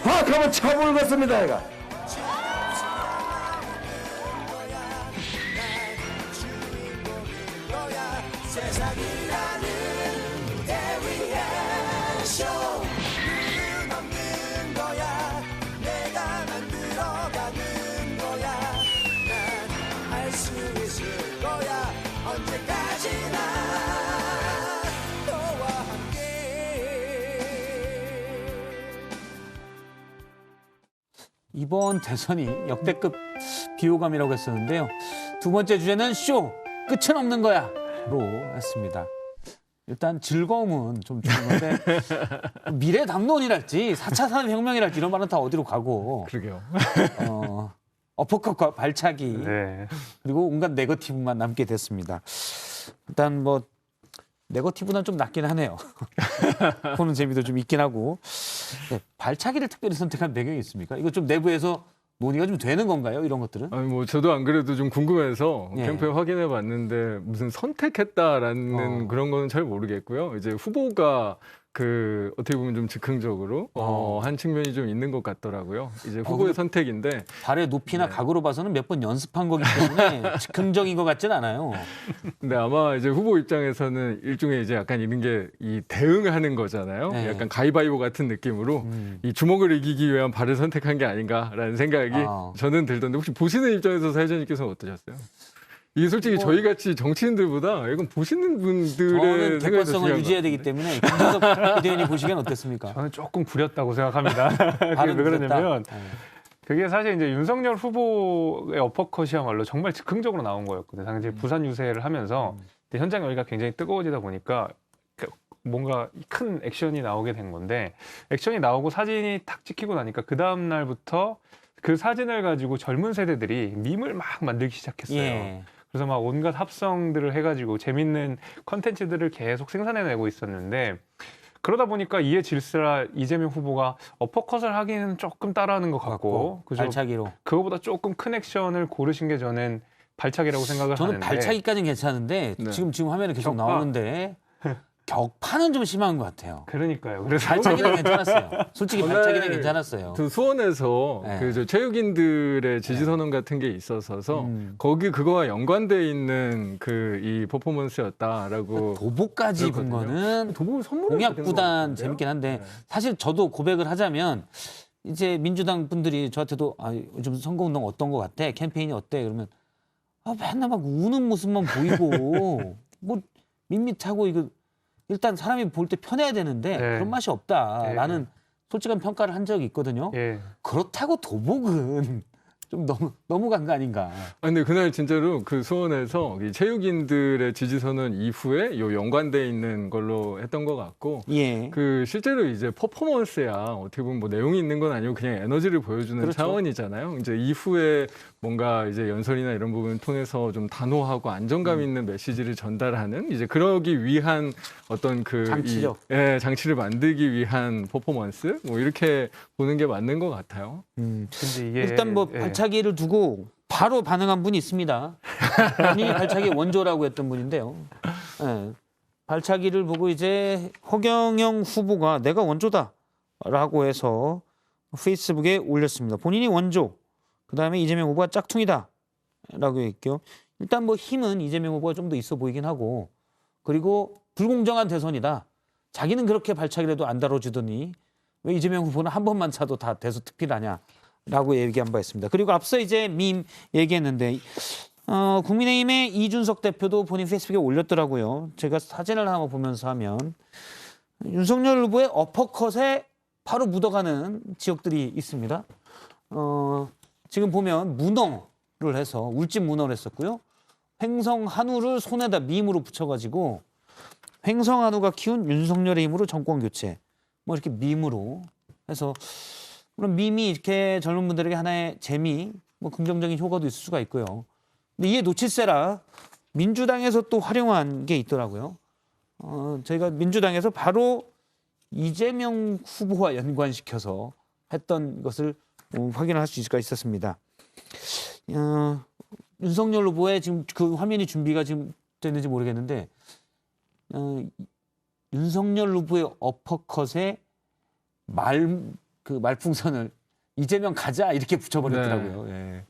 확하면 쳐불겠습니다. 이가. 이번 대선이 역대급 비호감이라고 했었는데요. 두 번째 주제는 쇼, 끝은 없는 거야로 했습니다. 일단 즐거움은 좀 좋은 건데 미래 담론이랄지 4차 산업혁명이랄지 이런 말은 다 어디로 가고 그러게요. 어퍼컷과 발차기 네. 그리고 온갖 네거티브만 남게 됐습니다. 일단 뭐 네거티브는 좀 낫긴 하네요. 보는 재미도 좀 있긴 하고. 네, 발차기를 특별히 선택한 배경이 있습니까? 이거 좀 내부에서 논의가 좀 되는 건가요? 이런 것들은? 아니 뭐 저도 안 그래도 좀 궁금해서 예. 캠프에 확인해 봤는데 무슨 선택했다라는 그런 거는 잘 모르겠고요. 이제 후보가 그 어떻게 보면 좀 즉흥적으로 한 측면이 좀 있는 것 같더라고요. 이제 후보의 선택인데 발의 높이나 각으로 봐서는 몇 번 연습한 거기 때문에 즉흥적인 것 같진 않아요. 근데 아마 이제 후보 입장에서는 일종의 이제 약간 이런 게 이 대응하는 거잖아요. 네. 약간 가위바위보 같은 느낌으로 이 주먹을 이기기 위한 발을 선택한 게 아닌가라는 생각이 저는 들던데 혹시 보시는 입장에서 사회자님께서는 어떠셨어요? 이게 솔직히 저희 같이 정치인들보다 이건 보시는 분들의 저는 생각이 더 객관성을 중요한 유지해야 것 되기 같은데. 때문에 김재섭 비대위원님 보시기엔 어땠습니까? 저는 조금 구렸다고 생각합니다. 그게 발은 왜 그러냐면 구렸다. 그게 사실 이제 윤석열 후보의 어퍼컷이야말로 정말 즉흥적으로 나온 거였거든요. 당시 부산 유세를 하면서 근데 현장 열기가 굉장히 뜨거워지다 보니까 뭔가 큰 액션이 나오게 된 건데 액션이 나오고 사진이 탁 찍히고 나니까 그 다음 날부터 그 사진을 가지고 젊은 세대들이 밈을 막 만들기 시작했어요. 예. 그래서 막 온갖 합성들을 해가지고 재밌는 컨텐츠들을 계속 생산해내고 있었는데 그러다 보니까 이에 질서라 이재명 후보가 어퍼컷을 하기는 조금 따라하는 것 같고 그죠? 발차기로. 그거보다 조금 큰 액션을 고르신 게 저는 발차기라고 생각을 저는 하는데 발차기까지는 괜찮은데 네. 지금 화면에 계속 격파. 나오는데 격파는 좀 심한 것 같아요. 그러니까요. 그래서 발차기는 괜찮았어요. 솔직히 오늘 발차기는 괜찮았어요. 그 수원에서 네. 그 체육인들의 지지 선언 같은 게 있어서 거기 그거와 연관돼 있는 그 이 퍼포먼스였다라고 도보까지 본 그렇거든요. 거는 도보 선물 공약구단 재밌긴 한데 사실 저도 고백을 하자면 이제 민주당 분들이 저한테도 요즘 선거운동 어떤 거 같아? 캠페인이 어때? 그러면 맨날 막 우는 모습만 보이고 뭐 밋밋하고 이거 일단 사람이 볼 때 편해야 되는데 네. 그런 맛이 없다라는 솔직한 평가를 한 적이 있거든요. 예. 그렇다고 도복은 좀 너무 간 거 아닌가. 근데 그날 진짜로 그 수원에서 이 체육인들의 지지 선언 이후에 요 연관돼 있는 걸로 했던 것 같고 예. 그 실제로 이제 퍼포먼스야 어떻게 보면 뭐 내용이 있는 건 아니고 그냥 에너지를 보여주는 그렇죠. 차원이잖아요. 이제 이후에 뭔가 이제 연설이나 이런 부분을 통해서 좀 단호하고 안정감 있는 메시지를 전달하는 이제 그러기 위한 어떤 그 장치죠. 장치를 만들기 위한 퍼포먼스 뭐 이렇게 보는 게 맞는 것 같아요. 근데 이게 일단 뭐 예. 발차기를 두고 바로 반응한 분이 있습니다. 본인이 발차기 원조라고 했던 분인데요. 예. 발차기를 보고 이제 허경영 후보가 내가 원조다라고 해서 페이스북에 올렸습니다. 본인이 원조, 그다음에 이재명 후보가 짝퉁이다라고 했고요. 일단 뭐 힘은 이재명 후보가 좀 더 있어 보이긴 하고 그리고 불공정한 대선이다. 자기는 그렇게 발차기를 해도 안 다뤄주더니 왜 이재명 후보는 한 번만 차도 다 대선 특필하냐라고 얘기한 바 있습니다. 그리고 앞서 이제 밈 얘기했는데 국민의힘의 이준석 대표도 본인 페이스북에 올렸더라고요. 제가 사진을 한번 보면서 하면 윤석열 후보의 어퍼컷에 바로 묻어가는 지역들이 있습니다. 지금 보면 문어를 해서 울진 문어를 했었고요. 횡성 한우를 손에다 밈으로 붙여가지고 횡성 한우가 키운 윤석열의 힘으로 정권 교체 뭐 이렇게 밈으로 해서 물론 밈이 이렇게 젊은 분들에게 하나의 재미 뭐 긍정적인 효과도 있을 수가 있고요. 근데 이에 놓칠세라 민주당에서 또 활용한 게 있더라고요. 저희가 민주당에서 바로 이재명 후보와 연관시켜서 했던 것을 확인할 수 있을 수 있었습니다. 윤석열 후보의 지금 그 화면이 준비가 지금 됐는지 모르겠는데 윤석열 후보의 어퍼컷에 말풍선을 이재명 가자 이렇게 붙여버렸더라고요. 네. 예.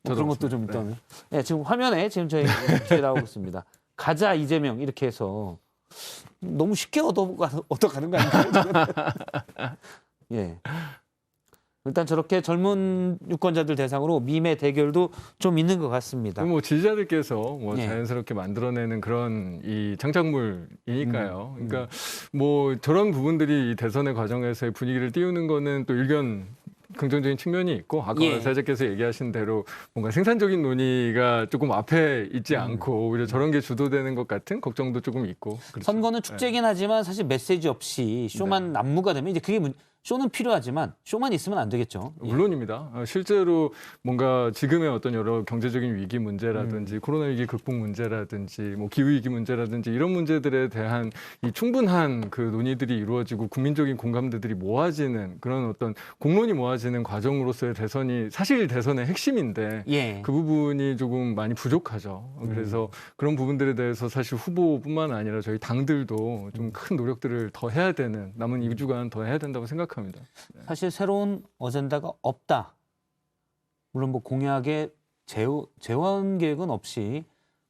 뭐 그런 것도 좀 있던. 네. 지금 화면에 지금 저희 뒤에 나오고 있습니다. 가자 이재명 이렇게 해서 너무 쉽게 얻어가는 거 아닌가요? 예. 일단 저렇게 젊은 유권자들 대상으로 밈의 대결도 좀 있는 것 같습니다. 뭐 지지자들께서 뭐 예. 자연스럽게 만들어내는 그런 이 창작물이니까요. 그러니까 뭐 저런 부분들이 이 대선의 과정에서의 분위기를 띄우는 거는 또 일견 긍정적인 측면이 있고 아까 예. 사장께서 얘기하신 대로 뭔가 생산적인 논의가 조금 앞에 있지 않고 오히려 저런 게 주도되는 것 같은 걱정도 조금 있고. 그렇죠. 선거는 축제긴 하지만 사실 메시지 없이 쇼만 난무가 되면 이제 그게 쇼는 필요하지만 쇼만 있으면 안 되겠죠. 예. 물론입니다. 실제로 뭔가 지금의 어떤 여러 경제적인 위기 문제라든지 코로나 위기 극복 문제라든지 뭐 기후 위기 문제라든지 이런 문제들에 대한 이 충분한 그 논의들이 이루어지고 국민적인 공감대들이 모아지는 그런 어떤 공론이 모아지는 과정으로서의 대선이 사실 대선의 핵심인데 예. 그 부분이 조금 많이 부족하죠. 그래서 그런 부분들에 대해서 사실 후보뿐만 아니라 저희 당들도 좀 큰 노력들을 더 해야 되는 남은 2주간 더 해야 된다고 생각합니다. 사실 새로운 어젠다가 없다. 물론 뭐 공약에 재원 계획은 없이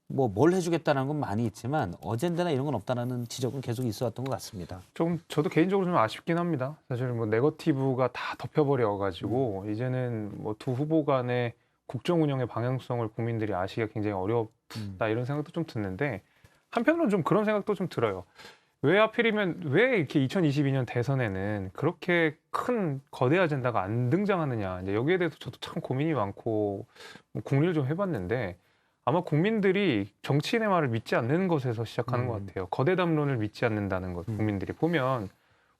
뭐 뭘 해주겠다는 건 많이 있지만 어젠다나 이런 건 없다라는 지적은 계속 있어왔던 것 같습니다. 좀 저도 개인적으로 좀 아쉽긴 합니다. 사실 뭐 네거티브가 다 덮여버려가지고 이제는 뭐 두 후보 간의 국정 운영의 방향성을 국민들이 아시기가 굉장히 어렵다 이런 생각도 좀 드는데 한편으로는 좀 그런 생각도 좀 들어요. 왜 하필이면 왜 이렇게 2022년 대선에는 그렇게 큰 거대 아젠다가 안 등장하느냐 이제 여기에 대해서 저도 참 고민이 많고 궁리를 좀 해봤는데 아마 국민들이 정치인의 말을 믿지 않는 것에서 시작하는 것 같아요. 거대 담론을 믿지 않는다는 것. 국민들이 보면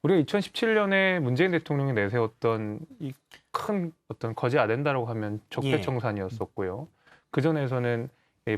우리가 2017년에 문재인 대통령이 내세웠던 이 큰 어떤 거지 아젠다라고 하면 적폐청산이었었고요. 그 전에서는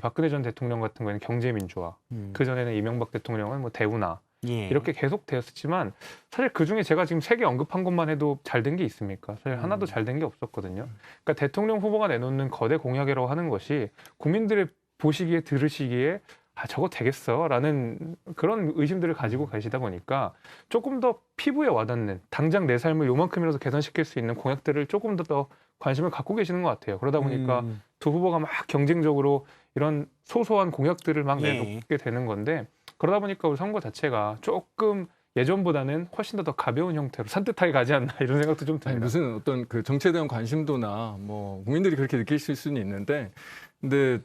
박근혜 전 대통령 같은 경우에는 경제민주화, 그 전에는 이명박 대통령은 뭐 대운하 이렇게 계속 되었지만 사실 그 중에 제가 지금 3개 언급한 것만 해도 잘 된 게 있습니까? 사실 하나도 잘 된 게 없었거든요. 그러니까 대통령 후보가 내놓는 거대 공약이라고 하는 것이 국민들의 보시기에 들으시기에 아 저거 되겠어라는 그런 의심들을 가지고 계시다 보니까 조금 더 피부에 와닿는 당장 내 삶을 요만큼이라도 개선시킬 수 있는 공약들을 조금 더 관심을 갖고 계시는 것 같아요. 그러다 보니까 두 후보가 막 경쟁적으로 이런 소소한 공약들을 막 내놓게 되는 건데 그러다 보니까 우리 선거 자체가 조금 예전보다는 훨씬 더 가벼운 형태로 산뜻하게 가지 않나 이런 생각도 좀 듭니다. 아니, 무슨 어떤 그 정치에 대한 관심도나 뭐 국민들이 그렇게 느끼실 수는 있는데 근데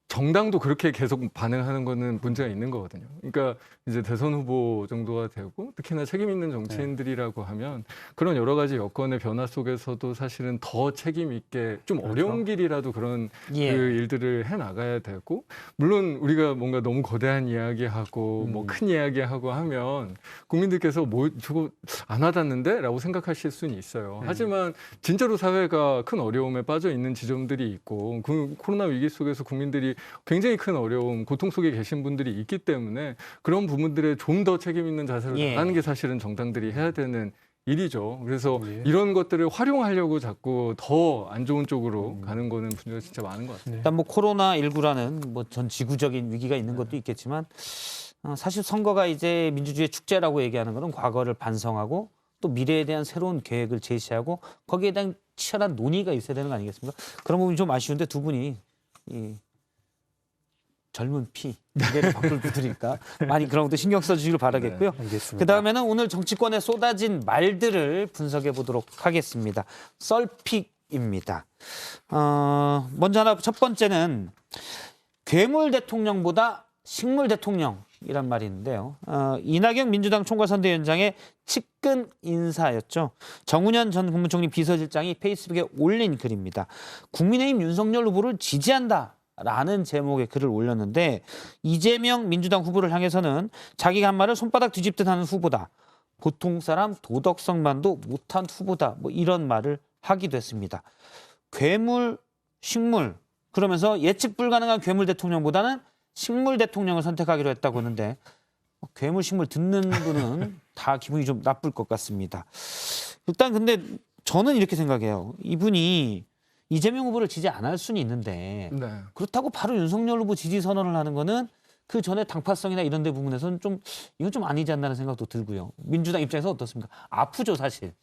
정당도 그렇게 계속 반응하는 거는 문제가 있는 거거든요. 그러니까 이제 대선 후보 정도가 되고 특히나 책임 있는 정치인들이라고 하면 그런 여러 가지 여건의 변화 속에서도 사실은 더 책임 있게 좀 어려운 길이라도 그런 그 일들을 해 나가야 되고 물론 우리가 뭔가 너무 거대한 이야기하고 뭐 큰 이야기하고 하면 국민들께서 뭐 저거 안 와닿는데라고 생각하실 수는 있어요. 하지만 진짜로 사회가 큰 어려움에 빠져 있는 지점들이 있고 그 코로나 위기 속에서 국민들이 굉장히 큰 어려움, 고통 속에 계신 분들이 있기 때문에 그런 부분들에 좀 더 책임 있는 자세로 나가는 게 사실은 정당들이 해야 되는 일이죠. 그래서 이런 것들을 활용하려고 자꾸 더 안 좋은 쪽으로 가는 거는 문제가 진짜 많은 것 같아요. 일단 뭐 코로나19라는 뭐 전 지구적인 위기가 있는 것도 있겠지만 사실 선거가 이제 민주주의의 축제라고 얘기하는 것은 과거를 반성하고 또 미래에 대한 새로운 계획을 제시하고 거기에 대한 치열한 논의가 있어야 되는 거 아니겠습니까? 그런 부분이 좀 아쉬운데 두 분이 이 젊은 피, 미래를 바꿀 분들이니까 많이 그런 것도 신경 써주시길 바라겠고요. 그 다음에는 오늘 정치권에 쏟아진 말들을 분석해 보도록 하겠습니다. 썰픽입니다. 먼저 하나 첫 번째는 괴물 대통령보다 식물 대통령이란 말이 있는데요. 이낙연 민주당 총괄선대위원장의 측근 인사였죠. 정운현 전 국무총리 비서실장이 페이스북에 올린 글입니다. 국민의힘 윤석열 후보를 지지한다. 라는 제목의 글을 올렸는데 이재명 민주당 후보를 향해서는 자기가 한 말을 손바닥 뒤집듯 하는 후보다. 보통 사람 도덕성만도 못한 후보다. 뭐 이런 말을 하기도 했습니다. 괴물, 식물 그러면서 예측 불가능한 괴물 대통령보다는 식물 대통령을 선택하기로 했다고 하는데 괴물, 식물 듣는 분은 다 기분이 좀 나쁠 것 같습니다. 일단 근데 저는 이렇게 생각해요. 이분이 이재명 후보를 지지 안 할 수는 있는데 그렇다고 바로 윤석열 후보 지지 선언을 하는 거는 그 전에 당파성이나 이런 데 부분에서는 좀 이건 좀 아니지 않나는 생각도 들고요. 민주당 입장에서 어떻습니까? 아프죠 사실.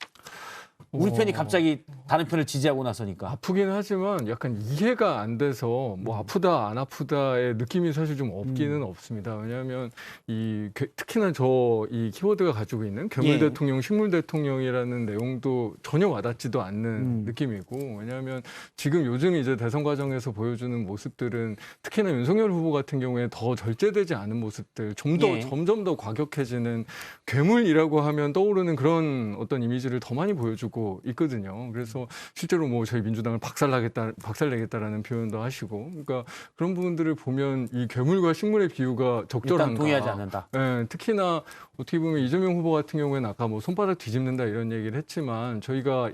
우리 편이 갑자기 다른 편을 지지하고 나서니까. 아프긴 하지만 약간 이해가 안 돼서 뭐 아프다 안 아프다의 느낌이 사실 좀 없기는 없습니다. 왜냐하면 특히나 이 키워드가 가지고 있는 괴물 대통령, 식물 대통령이라는 내용도 전혀 와닿지도 않는 느낌이고 왜냐하면 지금 요즘 이제 대선 과정에서 보여주는 모습들은 특히나 윤석열 후보 같은 경우에 더 절제되지 않은 모습들, 좀 더 점점 더 과격해지는 괴물이라고 하면 떠오르는 그런 어떤 이미지를 더 많이 보여주고 있거든요. 그래서 실제로 뭐 저희 민주당을 박살내겠다라는 표현도 하시고, 그러니까 그런 부분들을 보면 이 괴물과 식물의 비유가 적절한가? 일단 동의하지 않는다. 네, 특히나 어떻게 보면 이재명 후보 같은 경우에는 아까 뭐 손바닥 뒤집는다 이런 얘기를 했지만 저희가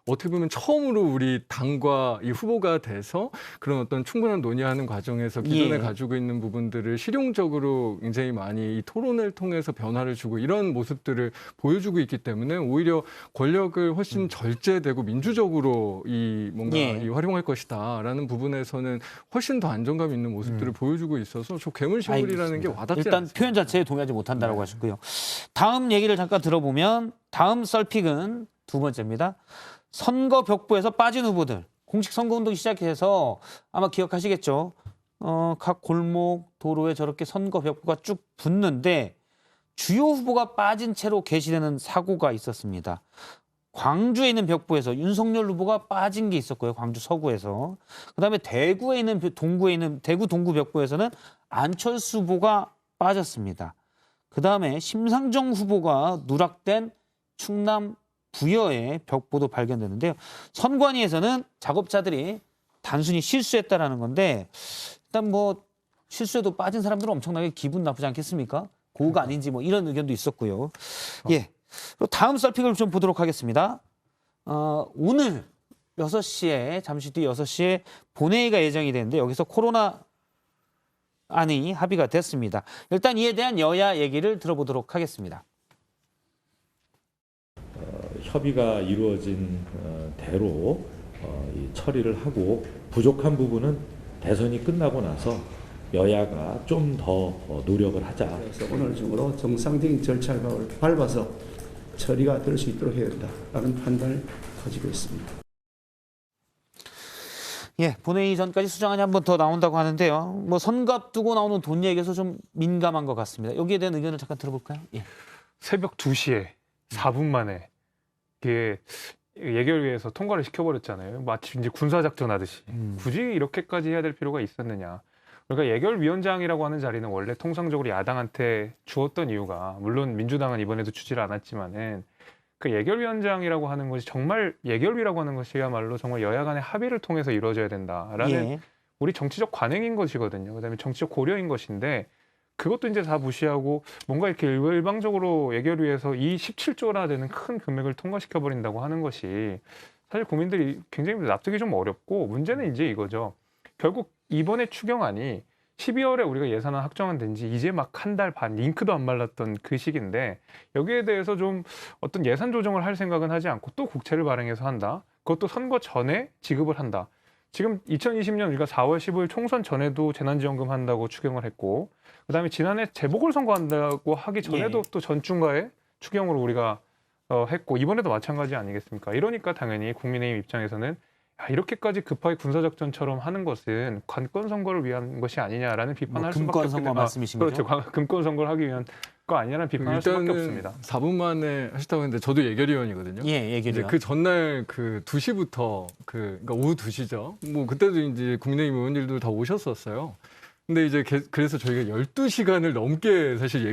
어떻게 보면 처음으로 우리 당과 이 후보가 돼서 그런 어떤 충분한 논의하는 과정에서 기존에 가지고 있는 부분들을 실용적으로 굉장히 많이 이 토론을 통해서 변화를 주고 이런 모습들을 보여주고 있기 때문에 오히려 권력을 훨씬 절제되고 민주적으로 활용할 것이다라는 부분에서는 훨씬 더 안정감 있는 모습들을 보여주고 있어서 저 괴물식물이라는 게 와닿지 일단 않습니다. 표현 자체에 동의하지 못한다라고 하셨고요. 다음 얘기를 잠깐 들어보면 다음 썰픽은 두 번째입니다. 선거 벽보에서 빠진 후보들. 공식 선거운동이 시작해서 아마 기억하시겠죠. 각 골목 도로에 저렇게 선거 벽보가 쭉 붙는데 주요 후보가 빠진 채로 게시되는 사고가 있었습니다. 광주에 있는 벽보에서 윤석열 후보가 빠진 게 있었고요. 광주 서구에서. 그다음에 대구에 있는 대구 동구 벽보에서는 안철수 후보가 빠졌습니다. 그다음에 심상정 후보가 누락된 충남 부여의 벽보도 발견되는데요. 선관위에서는 작업자들이 단순히 실수했다라는 건데 일단 뭐 실수에도 빠진 사람들은 엄청나게 기분 나쁘지 않겠습니까? 고의가 아닌지 뭐 이런 의견도 있었고요. 예. 그리고 다음 썰픽을 좀 보도록 하겠습니다. 오늘 6시에 잠시 뒤 6시에 본회의가 예정이 되는데 여기서 코로나 안이 합의가 됐습니다. 일단 이에 대한 여야 얘기를 들어보도록 하겠습니다. 협의가 이루어진 대로 이 처리를 하고 부족한 부분은 대선이 끝나고 나서 여야가 좀 더 노력을 하자. 그래서 오늘 중으로 정상적인 절차를 밟아서 처리가 될 수 있도록 해야 된다라는 판단을 가지고 있습니다. 예, 본회의 전까지 수정안이 한 번 더 나온다고 하는데요. 뭐 선거 앞두고 나오는 돈 얘기에서 좀 민감한 것 같습니다. 여기에 대한 의견을 잠깐 들어볼까요? 예. 새벽 2시에 4분 만에 이게 예결위에서 통과를 시켜버렸잖아요. 마치 이제 군사작전 하듯이. 굳이 이렇게까지 해야 될 필요가 있었느냐. 그러니까 예결위원장이라고 하는 자리는 원래 통상적으로 야당한테 주었던 이유가, 물론 민주당은 이번에도 주지를 않았지만은 그 예결위원장이라고 하는 것이 정말, 예결위라고 하는 것이야말로 정말 여야 간의 합의를 통해서 이루어져야 된다라는 예. 우리 정치적 관행인 것이거든요. 그다음에 정치적 고려인 것인데 그것도 이제 다 무시하고 뭔가 이렇게 일방적으로 예결위에서 이 17조나 되는 큰 금액을 통과시켜 버린다고 하는 것이 사실 국민들이 굉장히 납득이 좀 어렵고, 문제는 이제 이거죠. 결국 이번에 추경안이 12월에 우리가 예산안 확정한 된지 이제 막 한 달 반, 잉크도 안 말랐던 그 시기인데 여기에 대해서 좀 어떤 예산 조정을 할 생각은 하지 않고 또 국채를 발행해서 한다. 그것도 선거 전에 지급을 한다. 지금 2020년 우리가 4월 15일 총선 전에도 재난지원금 한다고 추경을 했고, 그다음에 지난해 재보궐선거 한다고 하기 전에도 또 전중과에 추경으로 우리가 했고, 이번에도 마찬가지 아니겠습니까? 이러니까 당연히 국민의힘 입장에서는 이렇게까지 급하게 군사작전처럼 하는 것은 관권 선거를 위한 것이 아니냐라는 비판을 할 수밖에 금권 선거 말씀이신 거죠? 그렇죠. 금권 선거를 하기 위한 거 아니냐는 비판을 할 수밖에 없습니다. 4분 만에 하셨다고 했는데 저도 예결위원이거든요. 예, 예결위원. 그 전날 그 2시부터 그러니까 오후 2시죠. 뭐 그때도 이제 국민의힘 의원들도 다 오셨었어요. 근데 이제 그래서 저희가 12시간을 넘게 사실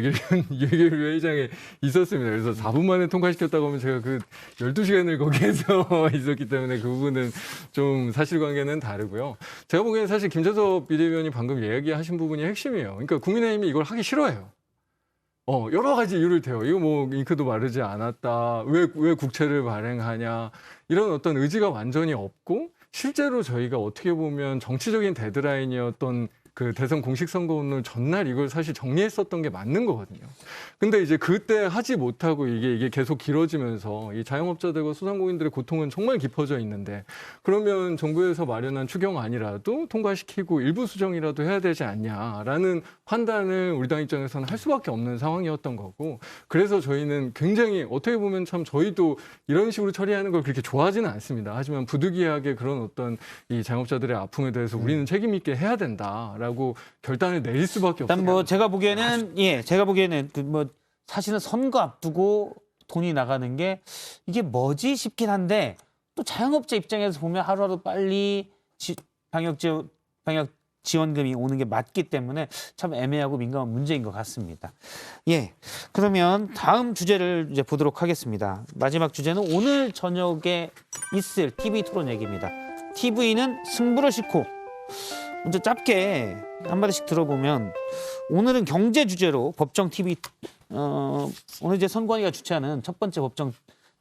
예결위원장에 있었습니다. 그래서 4분 만에 통과시켰다고 하면 제가 그 12시간을 거기에서 있었기 때문에 그 부분은 좀 사실관계는 다르고요. 제가 보기에는 사실 김재섭 비대위원이 방금 이야기하신 부분이 핵심이에요. 그러니까 국민의힘이 이걸 하기 싫어해요. 여러 가지 이유를 대요. 이거 뭐 잉크도 마르지 않았다. 왜 국채를 발행하냐. 이런 어떤 의지가 완전히 없고, 실제로 저희가 어떻게 보면 정치적인 데드라인이었던 그 대선 공식 선거 오늘 전날 이걸 사실 정리했었던 게 맞는 거거든요. 근데 이제 그때 하지 못하고 이게 계속 길어지면서 이 자영업자들과 소상공인들의 고통은 정말 깊어져 있는데, 그러면 정부에서 마련한 추경안이라도 통과시키고 일부 수정이라도 해야 되지 않냐라는 판단을 우리 당 입장에서는 할 수밖에 없는 상황이었던 거고, 그래서 저희는 굉장히 어떻게 보면 참 저희도 이런 식으로 처리하는 걸 그렇게 좋아하지는 않습니다. 하지만 부득이하게 그런 어떤 이 자영업자들의 아픔에 대해서 우리는 책임 있게 해야 된다라고 결단을 내릴 수밖에 없어요. 일단 뭐 제가 보기에는 그 뭐 사실은 선거 앞두고 돈이 나가는 게 이게 뭐지 싶긴 한데, 또 자영업자 입장에서 보면 하루하루 빨리 방역 지원금이 오는 게 맞기 때문에 참 애매하고 민감한 문제인 것 같습니다. 예, 그러면 다음 주제를 이제 보도록 하겠습니다. 마지막 주제는 오늘 저녁에 있을 TV 토론 얘기입니다. TV는 승부를 싣고. 먼저 짧게 한마디씩 들어보면, 오늘은 경제 주제로 법정 TV 오늘 이제 선관위가 주최하는 첫 번째 법정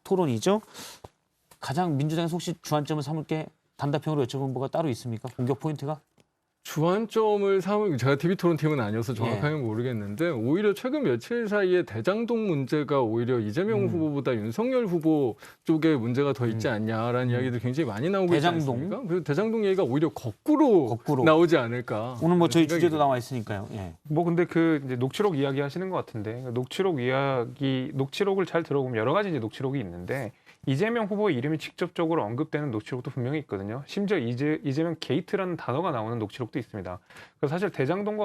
토론이죠. 가장 민주당에서 혹시 주안점을 삼을 게 단답형으로 여쭤본 뭐가 따로 있습니까? 공격 포인트가? 주안점을 삼은, 제가 TV 토론팀은 아니어서 정확하게 모르겠는데, 오히려 최근 며칠 사이에 대장동 문제가 오히려 이재명 후보보다 윤석열 후보 쪽에 문제가 더 있지 않냐라는 이야기도 굉장히 많이 나오고 있지 않습니까? 그래서 대장동 얘기가 오히려 거꾸로 나오지 않을까. 오늘 뭐 저희 주제도 나와 있으니까요. 예. 뭐 근데 그 이제 녹취록 이야기 하시는 것 같은데, 녹취록을 잘 들어보면 여러 가지 이제 녹취록이 있는데, 이재명 후보의 이름이 직접적으로 언급되는 녹취록도 분명히 있거든요. 심지어 이재명 게이트라는 단어가 나오는 녹취록도 있습니다. 그래서 사실 대장동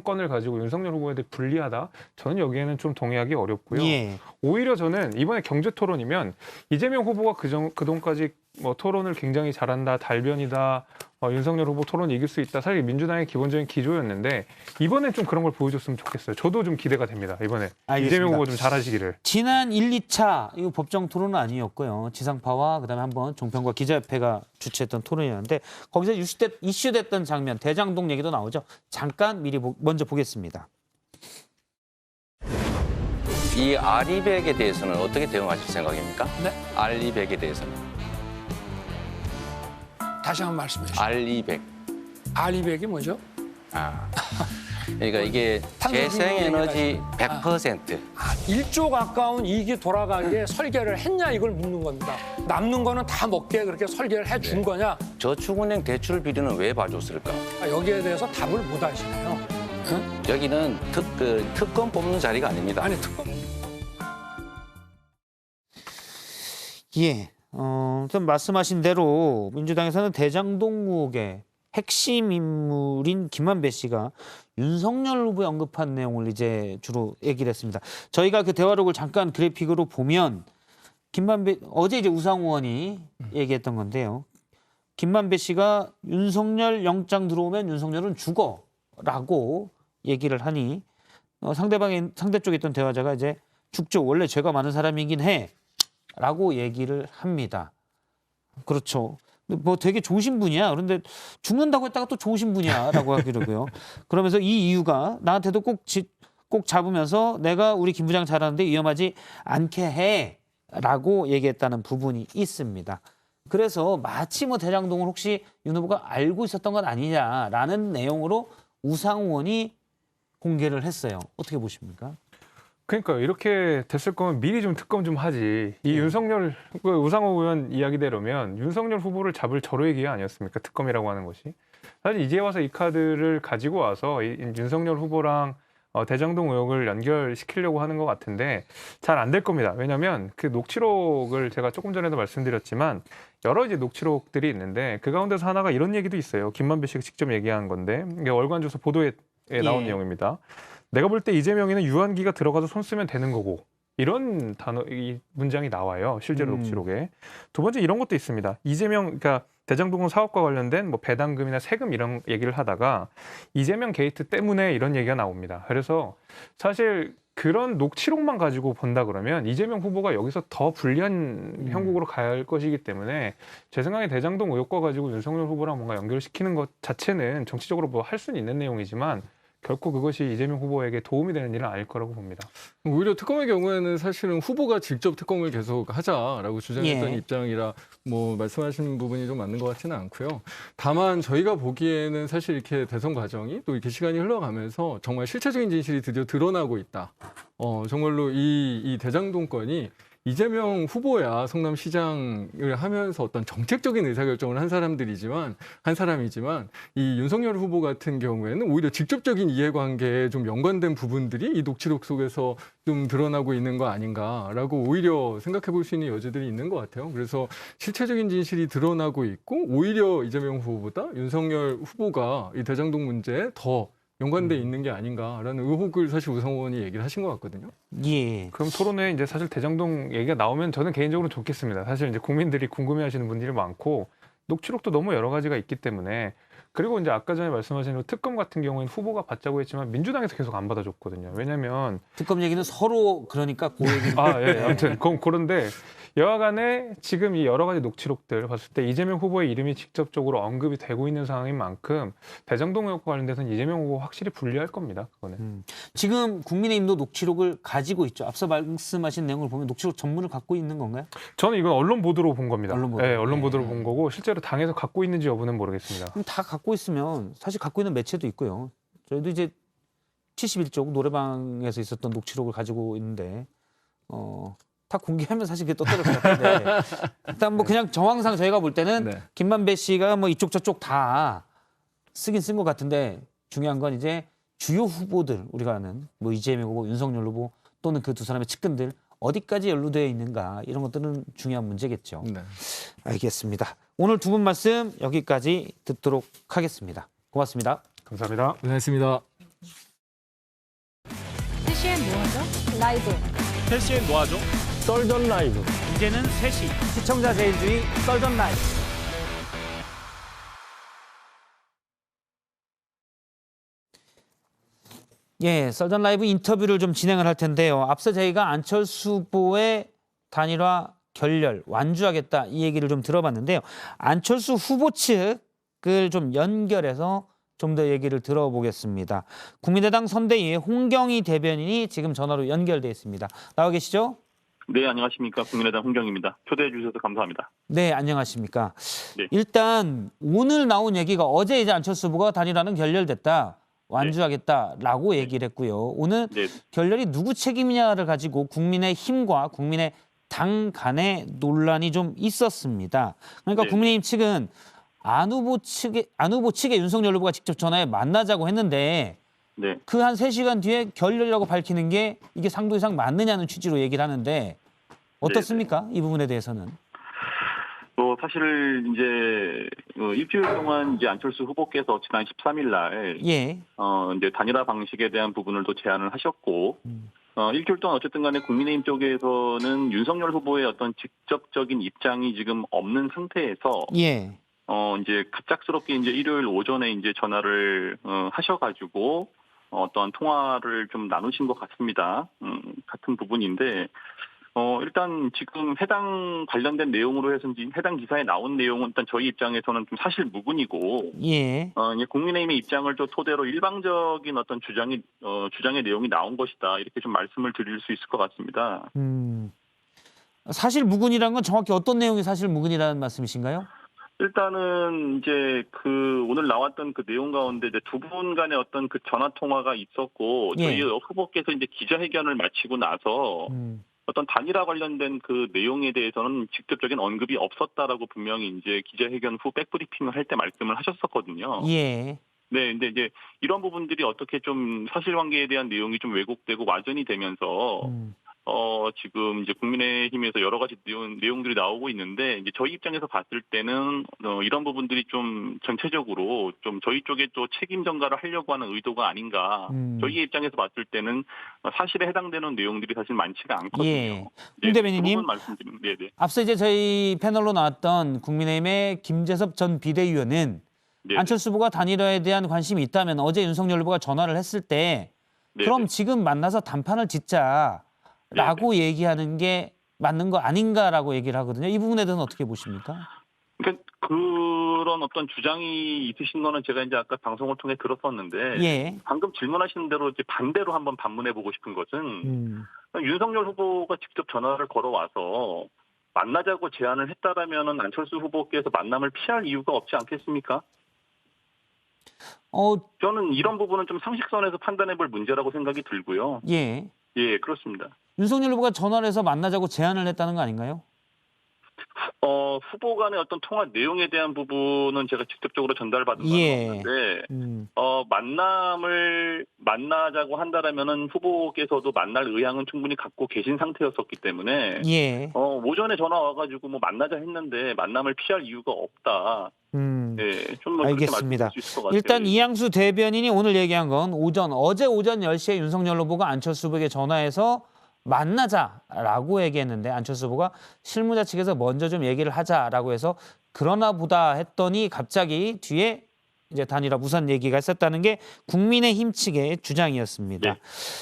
건을 가지고 윤석열 후보에 대해 불리하다, 저는 여기에는 좀 동의하기 어렵고요. 예. 오히려 저는 이번에 경제 토론이면 이재명 후보가 그동까지 뭐 토론을 굉장히 잘한다, 달변이다, 윤석열 후보 토론 이길 수 있다. 사실 민주당의 기본적인 기조였는데 이번엔 좀 그런 걸 보여줬으면 좋겠어요. 저도 좀 기대가 됩니다. 이번에 알겠습니다. 이재명 후보 좀 잘하시기를. 지난 1, 2차 이거 법정 토론은 아니었고요. 지상파와 그다음에 한번 종편과 기자협회가 주최했던 토론이었는데 거기서 이슈됐던 장면, 대장동 얘기도 나오죠. 잠깐 미리 먼저 보겠습니다. 이 아리백에 대해서는 어떻게 대응하실 생각입니까? 네? 알리백에 대해서는. 다시 한번 말씀해 주시죠. 알리백. 알리백이 뭐죠? 그러니까 이게 재생에너지 100%. 1조 가까운 이익이 돌아가게 설계를 했냐 이걸 묻는 겁니다. 남는 거는 다 먹게 그렇게 설계를 해준 거냐? 저축은행 대출 비리는 왜 봐줬을까? 여기에 대해서 답을 못 하시네요. 응? 여기는 특검 뽑는 자리가 아닙니다. 아니 특검. 예, 좀 말씀하신 대로 민주당에서는 대장동 의혹의 핵심 인물인 김만배 씨가 윤석열 후보에 언급한 내용을 이제 주로 얘기를 했습니다. 저희가 그 대화록을 잠깐 그래픽으로 보면 어제 이제 우상호 의원이 얘기했던 건데요. 김만배 씨가 윤석열 영장 들어오면 윤석열은 죽어라고 얘기를 하니 상대 쪽에 있던 대화자가 이제 죽죠. 원래 죄가 많은 사람이긴 해라고 얘기를 합니다. 그렇죠. 뭐 되게 좋으신 분이야. 그런데 죽는다고 했다가 또 좋으신 분이야라고 하기로고요. 그러면서 이 이유가 나한테도 꼭 잡으면서 내가 우리 김 부장 잘하는데 위험하지 않게 해라고 얘기했다는 부분이 있습니다. 그래서 마치 뭐 대장동을 혹시 윤 후보가 알고 있었던 건 아니냐라는 내용으로 우상호 의원이 공개를 했어요. 어떻게 보십니까? 그러니까 이렇게 됐을 거면 미리 좀 특검 좀 하지. 이 윤석열 우상호 의원 이야기대로면 윤석열 후보를 잡을 절호의 기회 아니었습니까? 특검이라고 하는 것이. 사실 이제 와서 이 카드를 가지고 와서 윤석열 후보랑 대장동 의혹을 연결시키려고 하는 것 같은데 잘 안 될 겁니다. 왜냐하면 그 녹취록을 제가 조금 전에도 말씀드렸지만 여러 이제 녹취록들이 있는데 그 가운데서 하나가 이런 얘기도 있어요. 김만배 씨가 직접 얘기한 건데 이게 월간조서 보도에 나온 내용입니다. 내가 볼 때 이재명이는 유한기가 들어가서 손 쓰면 되는 거고 이런 이 문장이 나와요. 실제로 녹취록에. 두 번째 이런 것도 있습니다. 그러니까 대장동 사업과 관련된 뭐 배당금이나 세금 이런 얘기를 하다가 이재명 게이트 때문에 이런 얘기가 나옵니다. 그래서 사실 그런 녹취록만 가지고 본다 그러면 이재명 후보가 여기서 더 불리한 형국으로 갈 것이기 때문에 제 생각에 대장동 의혹과 가지고 윤석열 후보랑 뭔가 연결시키는 것 자체는 정치적으로 뭐 할 수는 있는 내용이지만 결코 그것이 이재명 후보에게 도움이 되는 일은 아닐 거라고 봅니다. 오히려 특검의 경우에는 사실은 후보가 직접 특검을 계속 하자라고 주장했던 입장이라 뭐 말씀하신 부분이 좀 맞는 것 같지는 않고요. 다만 저희가 보기에는 사실 이렇게 대선 과정이 또 이렇게 시간이 흘러가면서 정말 실체적인 진실이 드디어 드러나고 있다. 정말로 이 대장동 건이 이재명 후보야 성남시장을 하면서 어떤 정책적인 의사결정을 한 사람이지만 이 윤석열 후보 같은 경우에는 오히려 직접적인 이해관계에 좀 연관된 부분들이 이 녹취록 속에서 좀 드러나고 있는 거 아닌가라고 오히려 생각해 볼 수 있는 여지들이 있는 것 같아요. 그래서 실체적인 진실이 드러나고 있고 오히려 이재명 후보보다 윤석열 후보가 이 대장동 문제에 더 연관돼 있는 게 아닌가라는 의혹을 사실 우상호 의원이 얘기를 하신 것 같거든요. 예. 그럼 토론회에 이제 사실 대장동 얘기가 나오면 저는 개인적으로 좋겠습니다. 사실 이제 국민들이 궁금해하시는 분들이 많고 녹취록도 너무 여러 가지가 있기 때문에 그리고 이제 아까 전에 말씀하신 특검 같은 경우에는 후보가 받자고 했지만 민주당에서 계속 안 받아줬거든요. 왜냐하면 특검 얘기는 서로 그러니까 그 얘기는 예, 아무튼 그런데 여하간에 지금 이 여러 가지 녹취록들 봤을 때 이재명 후보의 이름이 직접적으로 언급이 되고 있는 상황인 만큼 대장동 의혹과 관련돼서는 이재명 후보 확실히 불리할 겁니다. 그거는. 지금 국민의힘도 녹취록을 가지고 있죠. 앞서 말씀하신 내용을 보면 녹취록 전문을 갖고 있는 건가요? 저는 이건 언론 보도로 본 겁니다. 언론 보도. 네, 언론 보도로 본 거고 실제로 당에서 갖고 있는지 여부는 모르겠습니다. 그럼 다 갖고 있으면 사실 갖고 있는 매체도 있고요. 저희도 이제 71쪽 노래방에서 있었던 녹취록을 가지고 있는데 다 공개하면 사실 그게 떠들을 것 같은데 일단 뭐 그냥 정황상 저희가 볼 때는 김만배 씨가 뭐 이쪽 저쪽 다 쓰긴 쓴 것 같은데 중요한 건 이제 주요 후보들 우리가 아는 뭐 이재명 후보, 윤석열 후보 또는 그 두 사람의 측근들 어디까지 연루되어 있는가 이런 것들은 중요한 문제겠죠. 네. 알겠습니다. 오늘 두 분 말씀 여기까지 듣도록 하겠습니다. 고맙습니다. 감사합니다. 고생했습니다. 패션 뭐하죠? 라이브. 패션 노하죠? 썰전 라이브. 이제는 3시 시청자 제일주의 썰전 라이브. 예, 썰전 라이브 인터뷰를 좀 진행을 할 텐데요. 앞서 저희가 안철수 후보의 단일화 결렬 완주하겠다 이 얘기를 좀 들어봤는데요. 안철수 후보 측을 좀 연결해서 좀 더 얘기를 들어보겠습니다. 국민의당 선대위 홍경희 대변인이 지금 전화로 연결돼 있습니다. 나와 계시죠? 네, 안녕하십니까. 국민의당 홍경입니다. 초대해 주셔서 감사합니다. 네, 안녕하십니까. 네. 일단 오늘 나온 얘기가 어제 이제 안철수 후보가 단일화는 결렬됐다. 완주하겠다라고 얘기를 했고요. 오늘 네. 결렬이 누구 책임이냐를 가지고 국민의힘과 국민의당 간의 논란이 좀 있었습니다. 그러니까 네. 국민의힘 측은 안 후보 측에 윤석열 후보가 직접 전화해 만나자고 했는데 네. 그 한 3시간 뒤에 결렬이라고 밝히는 게 이게 상도 이상 맞느냐는 취지로 얘기를 하는데 어떻습니까? 이 부분에 대해서는. 사실 이제 일주일 동안 이제 안철수 후보께서 지난 13일 날 예. 이제 단일화 방식에 대한 부분을 또 제안을 하셨고 일주일 동안 어쨌든 간에 국민의힘 쪽에서는 윤석열 후보의 어떤 직접적인 입장이 지금 없는 상태에서 예. 이제 갑작스럽게 이제 일요일 오전에 이제 전화를 하셔가지고 어떠한 통화를 좀 나누신 것 같습니다. 같은 부분인데 일단 지금 해당 관련된 내용으로 해서 해당 기사에 나온 내용은 일단 저희 입장에서는 좀 사실 무근이고, 예. 이제 국민의힘의 입장을 또 토대로 일방적인 어떤 주장의 내용이 나온 것이다 이렇게 좀 말씀을 드릴 수 있을 것 같습니다. 사실 무근이라는 건 정확히 어떤 내용이 사실 무근이라는 말씀이신가요? 일단은 이제 오늘 나왔던 그 내용 가운데 이제 두 분 간의 어떤 그 전화 통화가 있었고, 예. 저희 후보께서 이제 기자회견을 마치고 나서 어떤 단일화 관련된 그 내용에 대해서는 직접적인 언급이 없었다라고 분명히 이제 기자회견 후 백브리핑을 할 때 말씀을 하셨었거든요. 예. 네, 근데 이제 이런 부분들이 어떻게 좀 사실관계에 대한 내용이 좀 왜곡되고 와전이 되면서 지금 이제 국민의힘에서 여러 가지 내용들이 나오고 있는데 이제 저희 입장에서 봤을 때는 이런 부분들이 좀 전체적으로 좀 저희 쪽에 또 책임 전가를 하려고 하는 의도가 아닌가. 저희 입장에서 봤을 때는 사실에 해당되는 내용들이 사실 많지가 않거든요. 예. 홍 대변인님, 네네. 앞서 이제 저희 패널로 나왔던 국민의힘의 김재섭 전 비대위원은 네네. 안철수 후보가 단일화에 대한 관심이 있다면 어제 윤석열 후보가 전화를 했을 때 그럼 네네. 지금 만나서 단판을 짓자라고 얘기하는 게 맞는 거 아닌가라고 얘기를 하거든요. 이 부분에 대해서는 어떻게 보십니까? 그러니까 그런 어떤 주장이 있으신 거는 제가 이제 아까 방송을 통해 들었었는데 예. 방금 질문하신 대로 이제 반대로 한번 반문해 보고 싶은 것은 윤석열 후보가 직접 전화를 걸어와서 만나자고 제안을 했다라면은 안철수 후보께서 만남을 피할 이유가 없지 않겠습니까? 저는 이런 부분은 좀 상식선에서 판단해 볼 문제라고 생각이 들고요. 예. 예, 그렇습니다. 윤석열 후보가 전화를 해서 만나자고 제안을 했다는 거 아닌가요? 후보 간의 어떤 통화 내용에 대한 부분은 제가 직접적으로 전달받은 바는 없는데, 만남을 만나자고 한다라면은 후보께서도 만날 의향은 충분히 갖고 계신 상태였었기 때문에, 예. 오전에 전화 와가지고 뭐 만나자 했는데 만남을 피할 이유가 없다. 네, 좀 알겠습니다. 그렇게 말씀드릴 수 있을 것 같아요. 일단 이양수 대변인이 오늘 얘기한 건 어제 오전 10시에 윤석열 후보가 안철수 후보에게 전화해서 만나자라고 얘기했는데 안철수 후보가 실무자 측에서 먼저 좀 얘기를 하자라고 해서 그러나 보다 했더니 갑자기 뒤에 이제 단일화 무산 얘기가 있었다는 게 국민의힘 측의 주장이었습니다.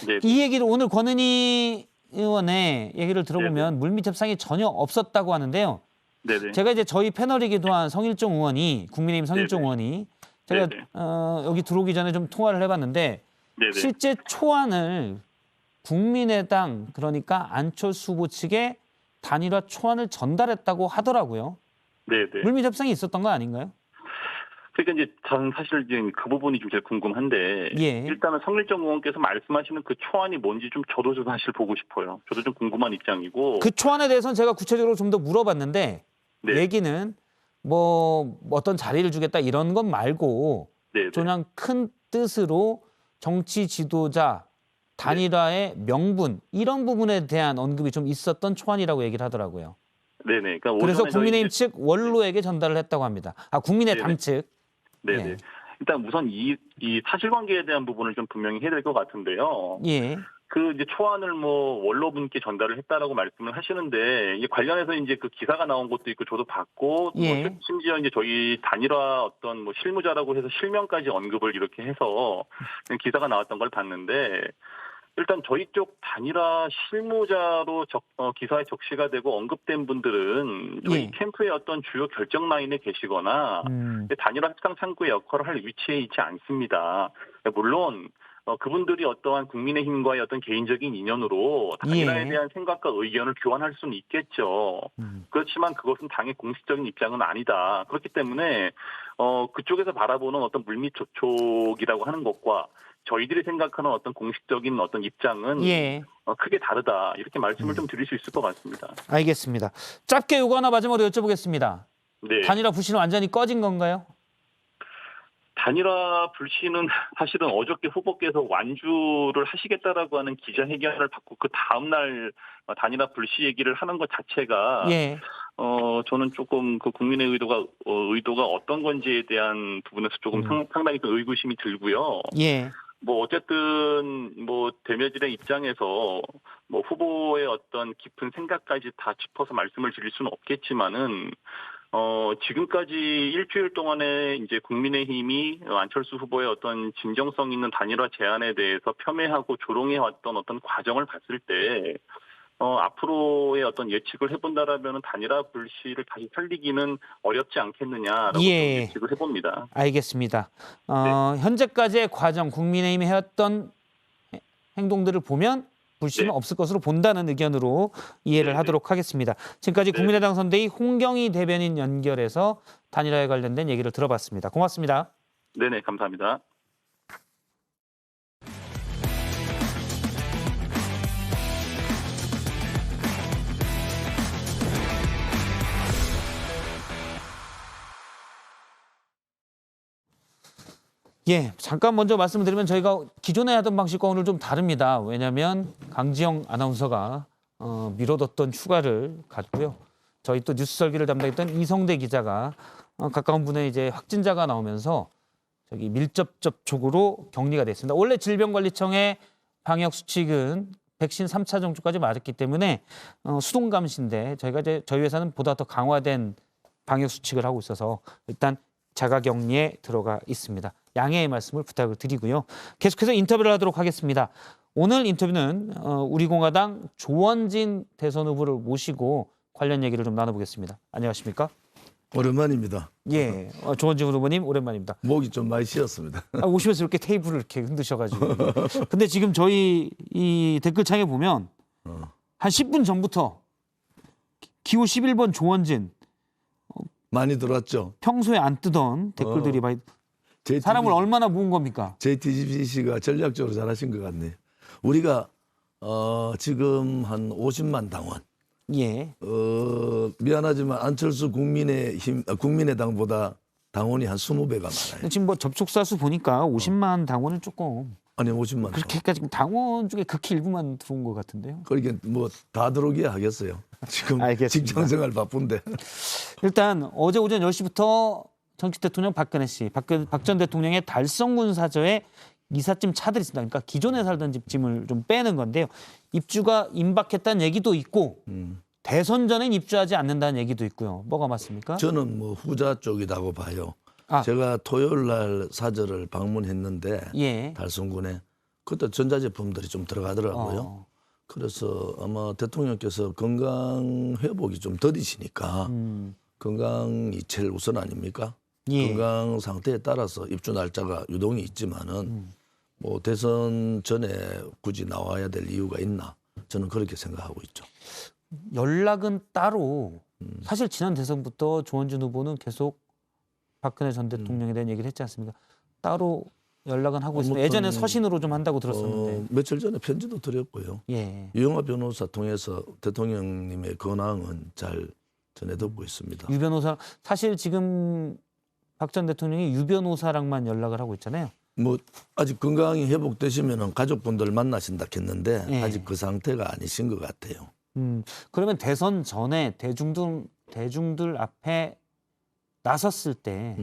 네. 이 얘기를 오늘 권은희 의원의 얘기를 들어보면 물밑 협상이 전혀 없었다고 하는데요. 네네. 제가 이제 저희 패널이기도 한 성일종 의원이 국민의힘 성일종 의원이 제가 여기 들어오기 전에 좀 통화를 해봤는데 실제 초안을 국민의당 그러니까 안철수 후보 측에 단일화 초안을 전달했다고 하더라고요. 네네. 물밑 협상이 있었던 거 아닌가요? 그러니까 이제 저는 사실 지금 그 부분이 좀 제일 궁금한데 일단은 성일정 의원께서 말씀하시는 그 초안이 뭔지 좀 저도 좀 사실 보고 싶어요. 저도 좀 궁금한 입장이고. 그 초안에 대해서는 제가 구체적으로 좀 더 물어봤는데 얘기는 뭐 어떤 자리를 주겠다 이런 건 말고 그냥 큰 뜻으로 정치 지도자 단일화의 명분 이런 부분에 대한 언급이 좀 있었던 초안이라고 얘기를 하더라고요. 네네. 그러니까 그래서 국민의힘 측 원로에게 전달을 했다고 합니다. 국민의당 측. 네네. 일단 우선 이 사실관계에 대한 부분을 좀 분명히 해야 될 것 같은데요. 예. 그 이제 초안을 뭐 원로분께 전달을 했다라고 말씀을 하시는데 이 관련해서 이제 그 기사가 나온 것도 있고 저도 봤고 예. 뭐 심지어 이제 저희 단일화 어떤 뭐 실무자라고 해서 실명까지 언급을 이렇게 해서 기사가 나왔던 걸 봤는데 일단 저희 쪽 단일화 실무자로 기사에 적시가 되고 언급된 분들은 저희 예. 캠프의 어떤 주요 결정 라인에 계시거나 단일화 협상 창구의 역할을 할 위치에 있지 않습니다. 물론 그분들이 어떠한 국민의힘과의 어떤 개인적인 인연으로 단일화에 예. 대한 생각과 의견을 교환할 수는 있겠죠. 그렇지만 그것은 당의 공식적인 입장은 아니다. 그렇기 때문에 그쪽에서 바라보는 어떤 물밑 접촉이라고 하는 것과 저희들이 생각하는 어떤 공식적인 어떤 입장은 예. 크게 다르다. 이렇게 말씀을 좀 드릴 수 있을 것 같습니다. 알겠습니다. 짧게 요거 하나 마지막으로 여쭤보겠습니다. 네. 단일화 불씨는 완전히 꺼진 건가요? 단일화 불씨는 사실은 어저께 후보께서 완주를 하시겠다라고 하는 기자회견을 받고 그 다음날 단일화 불씨 얘기를 하는 것 자체가 예. 저는 조금 그 국민의 의도가 어떤 건지에 대한 부분에서 조금 상당히 좀 의구심이 들고요. 예. 뭐 어쨌든 뭐 대매질의 입장에서 뭐 후보의 어떤 깊은 생각까지 다 짚어서 말씀을 드릴 수는 없겠지만은 지금까지 일주일 동안에 이제 국민의힘이 안철수 후보의 어떤 진정성 있는 단일화 제안에 대해서 폄훼하고 조롱해 왔던 어떤 과정을 봤을 때 앞으로의 어떤 예측을 해본다라면 단일화 불씨를 다시 살리기는 어렵지 않겠느냐라고 예. 예측을 해봅니다. 알겠습니다. 현재까지의 과정, 국민의힘이 해왔던 행동들을 보면 불씨는 네. 없을 것으로 본다는 의견으로 이해를 네. 하도록 하겠습니다. 지금까지 네. 국민의당 선대위 홍경희 대변인 연결해서 단일화에 관련된 얘기를 들어봤습니다. 고맙습니다. 네네, 감사합니다. 예, 잠깐 먼저 말씀을 드리면 저희가 기존에 하던 방식과 오늘 좀 다릅니다. 왜냐하면 강지영 아나운서가 미뤄뒀던 휴가를 갔고요. 저희 또 뉴스 설계를 담당했던 이성대 기자가 가까운 분의 이제 확진자가 나오면서 저기 밀접 접촉으로 격리가 됐습니다. 원래 질병관리청의 방역 수칙은 백신 3차 접종까지 맞았기 때문에 수동 감시인데 저희가 이제 저희 회사는 보다 더 강화된 방역 수칙을 하고 있어서 일단 자가격리에 들어가 있습니다. 양해의 말씀을 부탁을 드리고요. 계속해서 인터뷰를 하도록 하겠습니다. 오늘 인터뷰는 우리 공화당 조원진 대선 후보를 모시고 관련 얘기를 좀 나눠보겠습니다. 안녕하십니까? 오랜만입니다. 예, 조원진 후보님 오랜만입니다. 목이 좀 많이 쉬었습니다. 오시면서 이렇게 테이블을 이렇게 흔드셔가지고. 근데 지금 저희 이 댓글창에 보면 한 10분 전부터 기호 11번 조원진 많이 들어왔죠. 평소에 안 뜨던 댓글들이 많이 사람을 얼마나 모은 겁니까? JTBC가 전략적으로 잘하신 것 같네요. 우리가 지금 한 50만 당원. 예. 미안하지만 안철수 국민의당보다 당원이 한 20배가 많아요. 지금 뭐 접촉사 수 보니까 50만 당원은 조금 아니 50만. 그렇게까지 당원 중에 극히 일부만 들어온 것 같은데요. 그러니까 뭐 다 들어오기야 하겠어요. 지금 직장생활 바쁜데. 일단 어제 오전 10시부터 정치 대통령 박근혜 씨, 박 전 대통령의 달성군 사저에 이삿짐 차들이 있습니다. 그러니까 기존에 살던 집짐을 좀 빼는 건데요. 입주가 임박했다는 얘기도 있고 대선 전엔 입주하지 않는다는 얘기도 있고요. 뭐가 맞습니까? 저는 뭐 후자 쪽이라고 봐요. 제가 토요일 날 사저를 방문했는데 예. 달성군에 그때 전자제품들이 좀 들어가더라고요. 그래서 아마 대통령께서 건강 회복이 좀 더디시니까 건강이 제일 우선 아닙니까? 예. 건강 상태에 따라서 입주 날짜가 유동이 있지만은 뭐 대선 전에 굳이 나와야 될 이유가 있나? 저는 그렇게 생각하고 있죠. 연락은 따로 사실 지난 대선부터 조원진 후보는 계속 박근혜 전 대통령에 대한 얘기를 했지 않습니까? 따로 연락은 하고 있습니다. 예전에 서신으로 좀 한다고 들었었는데. 며칠 전에 편지도 드렸고요. 예. 유영하 변호사 통해서 대통령님의 근황은 잘 전해 듣고 있습니다. 유 변호사 사실 지금 박 전 대통령이 유 변호사랑만 연락을 하고 있잖아요. 뭐 아직 건강이 회복되시면 가족분들 만나신다 했는데 예. 아직 그 상태가 아니신 것 같아요. 그러면 대선 전에 대중들 앞에 나섰을 때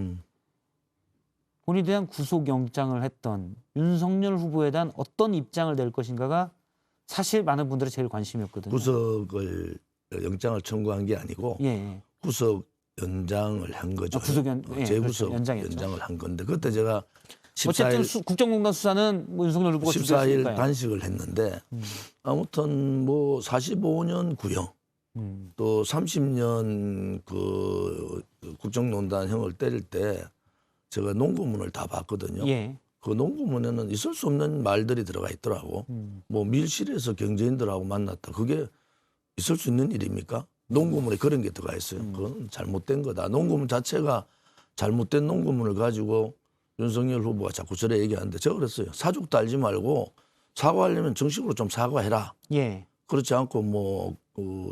본인에 대한 구속영장을 했던 윤석열 후보에 대한 어떤 입장을 낼 것인가가 사실 많은 분들이 제일 관심이었거든요. 구속을 영장을 청구한 게 아니고 예. 구속 연장을 한 거죠. 재구속 그렇죠. 연장을 한 건데 그때 제가 14일, 어쨌든 국정농단 수사는 뭐 윤석열 후보가 14일 단식을 했는데 아무튼 뭐 45년 구형 또 30년 그 국정농단형을 때릴 때 제가 농고문을 다 봤거든요. 예. 그 농고문에는 있을 수 없는 말들이 들어가 있더라고. 뭐 밀실에서 경제인들하고 만났다. 그게 있을 수 있는 일입니까? 농고문에 그런 게 들어가 있어요. 그건 잘못된 거다. 농고문 자체가 잘못된 농고문을 가지고 윤석열 후보가 자꾸 저래 얘기하는데 제가 그랬어요. 사족도 알지 말고 사과하려면 정식으로 좀 사과해라. 예. 그렇지 않고 뭐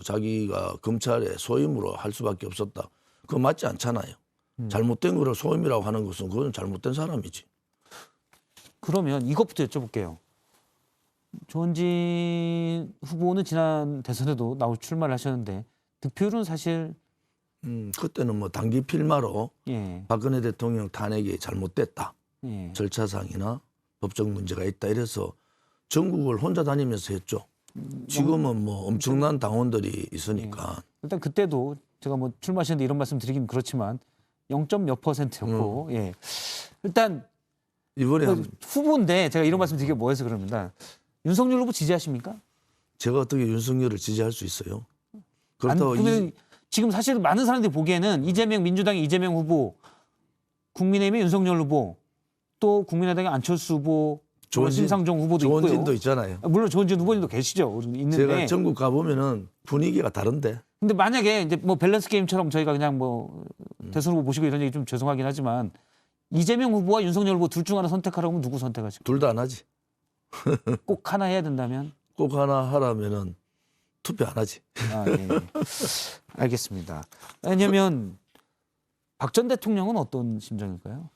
자기가 검찰에 소임으로 할 수밖에 없었다. 그거 맞지 않잖아요. 잘못된 거를 소임이라고 하는 것은 그건 잘못된 사람이지. 그러면 이것부터 여쭤볼게요. 조원진 후보는 지난 대선에도 출마를 하셨는데 득표율은 사실 그때는 뭐 단기 필마로 예. 박근혜 대통령 탄핵이 잘못됐다. 예. 절차상이나 법적 문제가 있다. 이래서 전국을 혼자 다니면서 했죠. 지금은 뭐 엄청난 당원들이 있으니까. 예. 일단 그때도 제가 뭐 출마하셨는데 이런 말씀 드리긴 그렇지만 0.몇 %였고 예. 일단 이번에 후보인데 제가 이런 말씀 드리기 뭐해서 그럽니다. 윤석열 후보 지지하십니까? 제가 어떻게 윤석열을 지지할 수 있어요? 그렇다고 그러면 지금 사실 많은 사람들이 보기에는 이재명 민주당의 이재명 후보, 국민의힘의 윤석열 후보, 또 국민의당의 안철수 후보, 심상정 후보도 있고요. 조원진도 있잖아요. 물론 조원진 후보님도 계시죠. 있는데 제가 전국 가보면은 분위기가 다른데. 근데 만약에 이제 뭐 밸런스 게임처럼 저희가 그냥 뭐 대선 후보 보시고 이런 얘기 좀 죄송하긴 하지만 이재명 후보와 윤석열 후보 둘 중 하나 선택하라고 하면 누구 선택하실까요? 둘 다 안 하지. 꼭 하나 해야 된다면? 꼭 하나 하라면은 투표 안 하지. 아, 예. 알겠습니다. 왜냐하면 박 전 대통령은 어떤 심정일까요?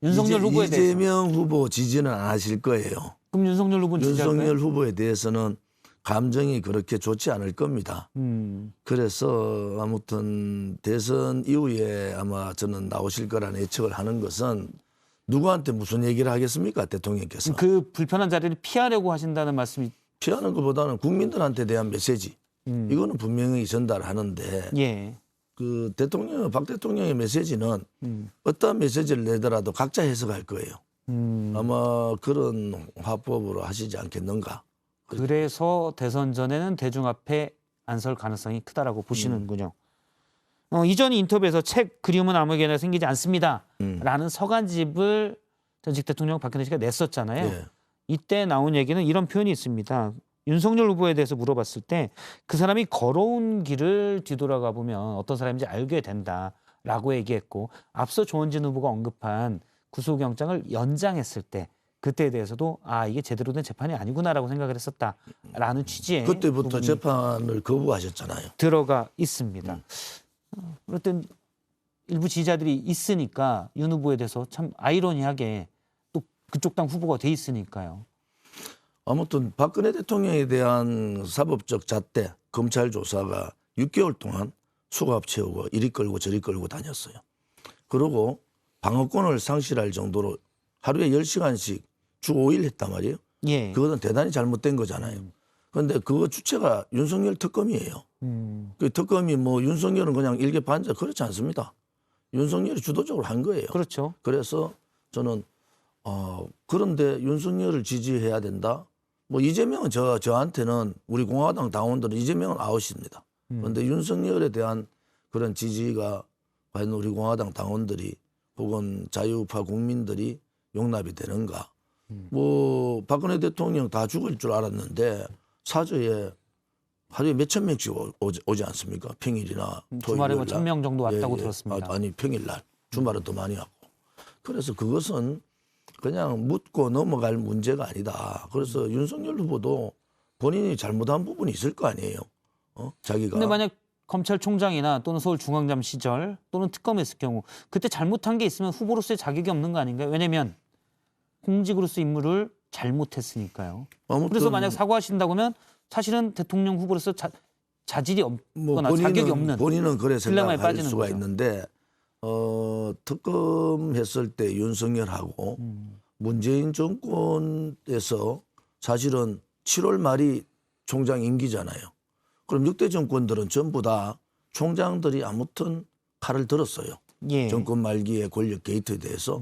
윤석열 후보에 대해서. 이재명 후보 지지는 안 하실 거예요. 그럼 윤석열 후보는 지지할까요? 윤석열 후보에 대해서는 감정이 그렇게 좋지 않을 겁니다. 그래서 아무튼 대선 이후에 아마 저는 나오실 거라는 예측을 하는 것은 누구한테 무슨 얘기를 하겠습니까? 대통령께서. 그 불편한 자리를 피하려고 하신다는 말씀이. 피하는 것보다는 국민들한테 대한 메시지. 이거는 분명히 전달하는데 예. 그 박 대통령의 메시지는 어떠한 메시지를 내더라도 각자 해석할 거예요. 아마 그런 화법으로 하시지 않겠는가. 그래서 대선 전에는 대중 앞에 안 설 가능성이 크다라고 보시는군요. 이전 인터뷰에서 책 그리움은 아무에게나 생기지 않습니다. 라는 서간집을 전직 대통령 박근혜 씨가 냈었잖아요. 예. 이때 나온 얘기는 이런 표현이 있습니다. 윤석열 후보에 대해서 물어봤을 때 그 사람이 걸어온 길을 뒤돌아가 보면 어떤 사람인지 알게 된다라고 얘기했고 앞서 조원진 후보가 언급한 구속영장을 연장했을 때 그때에 대해서도 이게 제대로 된 재판이 아니구나라고 생각을 했었다라는 취지의 그때부터 재판을 거부하셨잖아요. 들어가 있습니다. 그럴 땐 일부 지지자들이 있으니까 윤 후보에 대해서 참 아이러니하게 또 그쪽 당 후보가 돼 있으니까요. 아무튼 박근혜 대통령에 대한 사법적 잣대, 검찰 조사가 6개월 동안 수갑 채우고 이리 끌고 저리 끌고 다녔어요. 그리고 방어권을 상실할 정도로 하루에 10시간씩 주 5일 했단 말이에요. 예. 그것은 대단히 잘못된 거잖아요. 그런데 그거 주체가 윤석열 특검이에요. 그 특검이 뭐 윤석열은 그냥 일개 반자 그렇지 않습니다. 윤석열이 주도적으로 한 거예요. 그렇죠. 그래서 저는 그런데 윤석열을 지지해야 된다. 뭐 이재명은 저한테는 우리 공화당 당원들은 이재명은 아웃입니다. 그런데 윤석열에 대한 그런 지지가 과연 우리 공화당 당원들이 혹은 자유파 국민들이 용납이 되는가. 뭐 박근혜 대통령 다 죽을 줄 알았는데 사저에 하루에 몇천 명씩 오지 않습니까? 평일이나 주말에 뭐 토요일 날. 1,000명 정도 왔다고 들었습니다. 아니 평일날 주말은 더 많이 왔고. 그래서 그것은 그냥 묻고 넘어갈 문제가 아니다. 그래서 윤석열 후보도 본인이 잘못한 부분이 있을 거 아니에요. 자기가. 근데 만약 검찰총장이나 또는 서울중앙지검 시절 또는 특검했을 경우 그때 잘못한 게 있으면 후보로서의 자격이 없는 거 아닌가요? 왜냐하면 공직으로서 임무를 잘못했으니까요. 그래서 만약 사과하신다고 하면 사실은 대통령 후보로서 자질이 없거나 자격이 없는 본인은 그래 딜레마에 생각할 빠지는 수가 거죠. 있는데 특검했을 때 윤석열하고 문재인 정권에서 사실은 7월 말이 총장 임기잖아요. 그럼 6대 정권들은 전부 다 총장들이 아무튼 칼을 들었어요. 예. 정권 말기의 권력 게이트에 대해서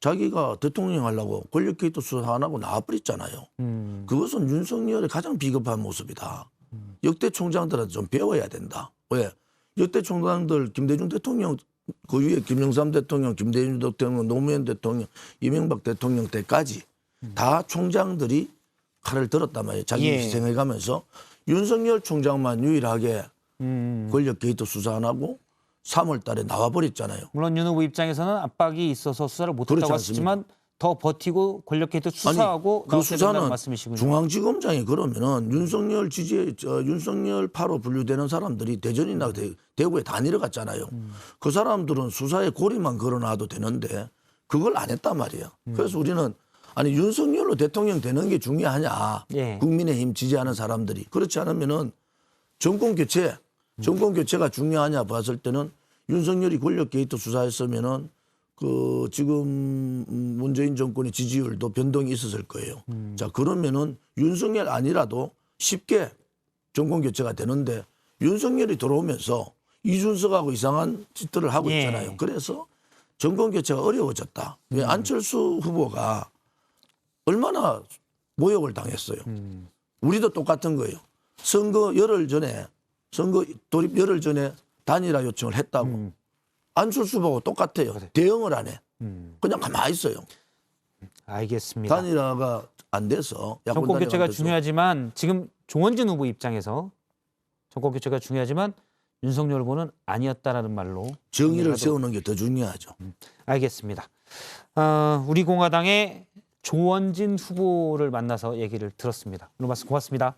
자기가 대통령 하려고 권력 게이트 수사 안 하고 나와버렸잖아요. 그것은 윤석열의 가장 비겁한 모습이다. 역대 총장들한테 좀 배워야 된다. 왜? 역대 총장들 김대중 대통령 그 위에 김영삼 대통령, 김대중 대통령, 노무현 대통령, 이명박 대통령 때까지 다 총장들이 칼을 들었단 말이에요. 자기 예. 희생해가면서 윤석열 총장만 유일하게 권력 게이트 수사 안 하고 3월 달에 나와버렸잖아요. 물론 윤 후보 입장에서는 압박이 있어서 수사를 못했다고 그렇지 하시지만 더 버티고 권력 게이트 수사하고 그 나왔어야 된다는 수사는 말씀이시군요. 중앙지검장이 그러면은 윤석열 윤석열파로 분류되는 사람들이 대전이나 대구에 다 내려갔잖아요. 그 사람들은 수사에 고리만 걸어놔도 되는데 그걸 안 했단 말이에요. 그래서 우리는 아니 윤석열로 대통령 되는 게 중요하냐. 예. 국민의힘 지지하는 사람들이. 그렇지 않으면은 정권 교체가 중요하냐 봤을 때는 윤석열이 권력 게이트 수사했으면은 그 지금 문재인 정권의 지지율도 변동이 있었을 거예요. 자, 그러면은 윤석열 아니라도 쉽게 정권 교체가 되는데 윤석열이 들어오면서 이준석하고 이상한 짓들을 하고 예. 있잖아요. 그래서 정권 교체가 어려워졌다. 왜 안철수 후보가 얼마나 모욕을 당했어요. 우리도 똑같은 거예요. 선거 열흘 전에 선거 돌입 열흘 전에 단일화 요청을 했다고. 안철수 후보하고 똑같아요. 대응을 안 해. 그냥 가만히 있어요. 알겠습니다. 단일화가 안 돼서 야권 정권 교체가 단일화가 안 돼서. 중요하지만 지금 조원진 후보 입장에서 정권 교체가 중요하지만 윤석열 후보는 아니었다라는 말로 정의를 세우는 게 더 중요하죠. 알겠습니다. 우리 공화당의 조원진 후보를 만나서 얘기를 들었습니다. 오늘 말씀 고맙습니다.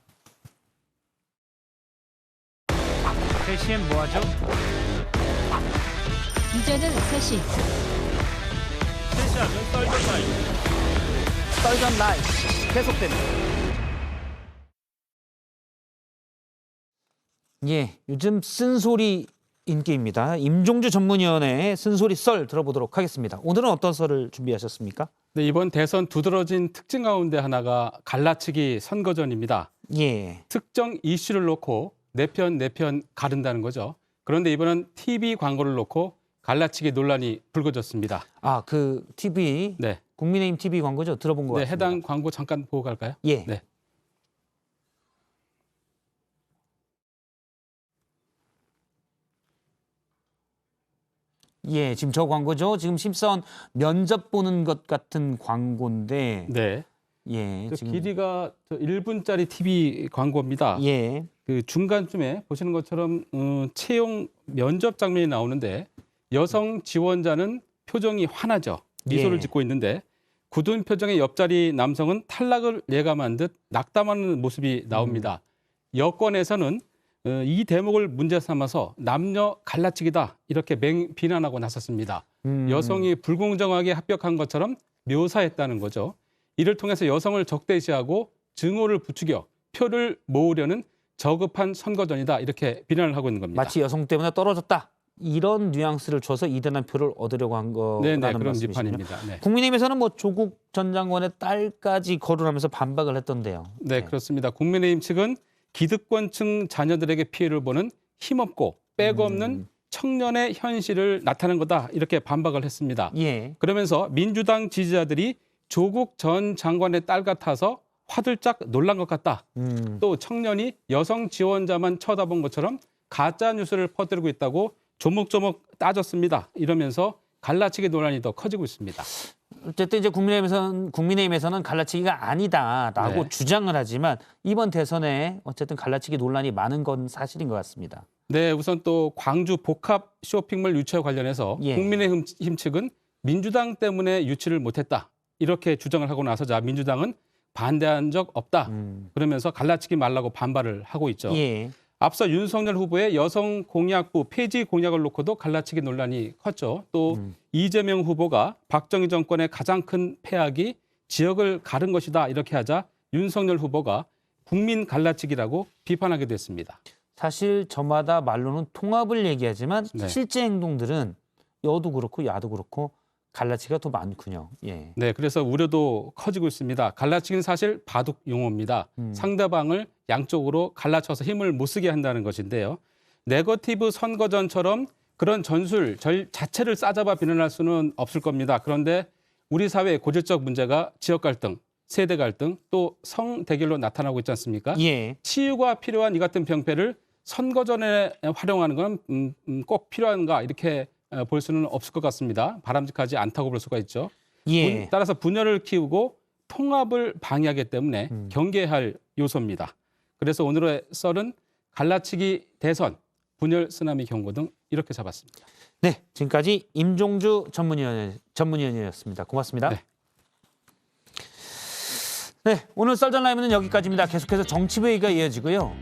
3시엔 뭐 하죠? 이제는 3시. 3시 하면 썰전 라이브. 썰전 라이브 계속됩니다. 예, 요즘 쓴소리 인기입니다. 임종주 전문위원회의 쓴소리 썰 들어보도록 하겠습니다. 오늘은 어떤 썰을 준비하셨습니까? 네, 이번 대선 두드러진 특징 가운데 하나가 갈라치기 선거전입니다. 예. 특정 이슈를 놓고 내 편 가른다는 거죠. 그런데 이번은 TV 광고를 놓고 갈라치기 논란이 불거졌습니다. 아, 그 TV, 네. 국민의힘 TV 광고죠? 들어본 것 네, 같습니다. 해당 광고 잠깐 보고 갈까요? 예. 네. 예, 지금 저 광고죠. 지금 심사원 면접 보는 것 같은 광고인데. 네. 예, 그 지금 길이가 1분짜리 TV 광고입니다. 예. 그 중간쯤에 보시는 것처럼 채용 면접 장면이 나오는데 여성 지원자는 표정이 환하죠. 미소를 예. 짓고 있는데 굳은 표정의 옆자리 남성은 탈락을 예감한 듯 낙담하는 모습이 나옵니다. 여권에서는 이 대목을 문제 삼아서 남녀 갈라치기다 이렇게 비난하고 나섰습니다. 여성이 불공정하게 합격한 것처럼 묘사했다는 거죠. 이를 통해서 여성을 적대시하고 증오를 부추겨 표를 모으려는 저급한 선거전이다 이렇게 비난을 하고 있는 겁니다. 마치 여성 때문에 떨어졌다. 이런 뉘앙스를 줘서 이대한 표를 얻으려고 한 거라는 그런 말씀이시군요. 비판입니다. 네. 국민의힘에서는 뭐 조국 전 장관의 딸까지 거론하면서 반박을 했던데요. 네, 그렇습니다. 국민의힘 측은 기득권층 자녀들에게 피해를 보는 힘없고 빼고 없는 청년의 현실을 나타낸 거다 이렇게 반박을 했습니다. 예. 그러면서 민주당 지지자들이 조국 전 장관의 딸 같아서 화들짝 놀란 것 같다. 또 청년이 여성 지원자만 쳐다본 것처럼 가짜 뉴스를 퍼뜨리고 있다고 조목조목 따졌습니다. 이러면서 갈라치기 논란이 더 커지고 있습니다. 어쨌든 이제 국민의힘에서는 갈라치기가 아니다라고 네. 주장을 하지만 이번 대선에 어쨌든 갈라치기 논란이 많은 건 사실인 것 같습니다. 네, 우선 또 광주 복합 쇼핑몰 유치와 관련해서 예. 국민의힘 측은 민주당 때문에 유치를 못했다. 이렇게 주장을 하고 나서자 민주당은 반대한 적 없다. 그러면서 갈라치기 말라고 반발을 하고 있죠. 예. 앞서 윤석열 후보의 여성 공약부 폐지 공약을 놓고도 갈라치기 논란이 컸죠. 또 이재명 후보가 박정희 정권의 가장 큰 패악이 지역을 가른 것이다 이렇게 하자 윤석열 후보가 국민 갈라치기라고 비판하기도 했습니다. 사실 저마다 말로는 통합을 얘기하지만 네. 실제 행동들은 여도 그렇고 야도 그렇고 갈라치기가 더 많군요. 예. 네, 그래서 우려도 커지고 있습니다. 갈라치기는 사실 바둑 용어입니다. 상대방을 양쪽으로 갈라쳐서 힘을 못 쓰게 한다는 것인데요. 네거티브 선거전처럼 그런 전술 자체를 싸잡아 비난할 수는 없을 겁니다. 그런데 우리 사회의 고질적 문제가 지역 갈등, 세대 갈등, 또 성 대결로 나타나고 있지 않습니까? 예. 치유가 필요한 이 같은 병폐를 선거전에 활용하는 건 꼭 필요한가 이렇게 볼 수는 없을 것 같습니다. 바람직하지 않다고 볼 수가 있죠. 예. 따라서 분열을 키우고 통합을 방해하기 때문에 경계해야 할 요소입니다. 그래서 오늘의 썰은 갈라치기 대선, 분열 쓰나미 경고 등 이렇게 잡았습니다. 네, 지금까지 임종주 전문위원이었습니다. 고맙습니다. 네. 네, 오늘 썰전 라이브는 여기까지입니다. 계속해서 정치회의가 이어지고요.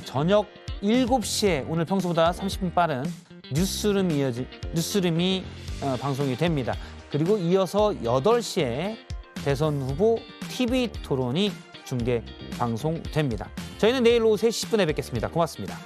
저녁 7시에 오늘 평소보다 30분 빠른 뉴스룸이 방송이 됩니다. 그리고 이어서 8시에 대선 후보 TV 토론이 중계 방송됩니다. 저희는 내일 오후 3시 10분에 뵙겠습니다. 고맙습니다.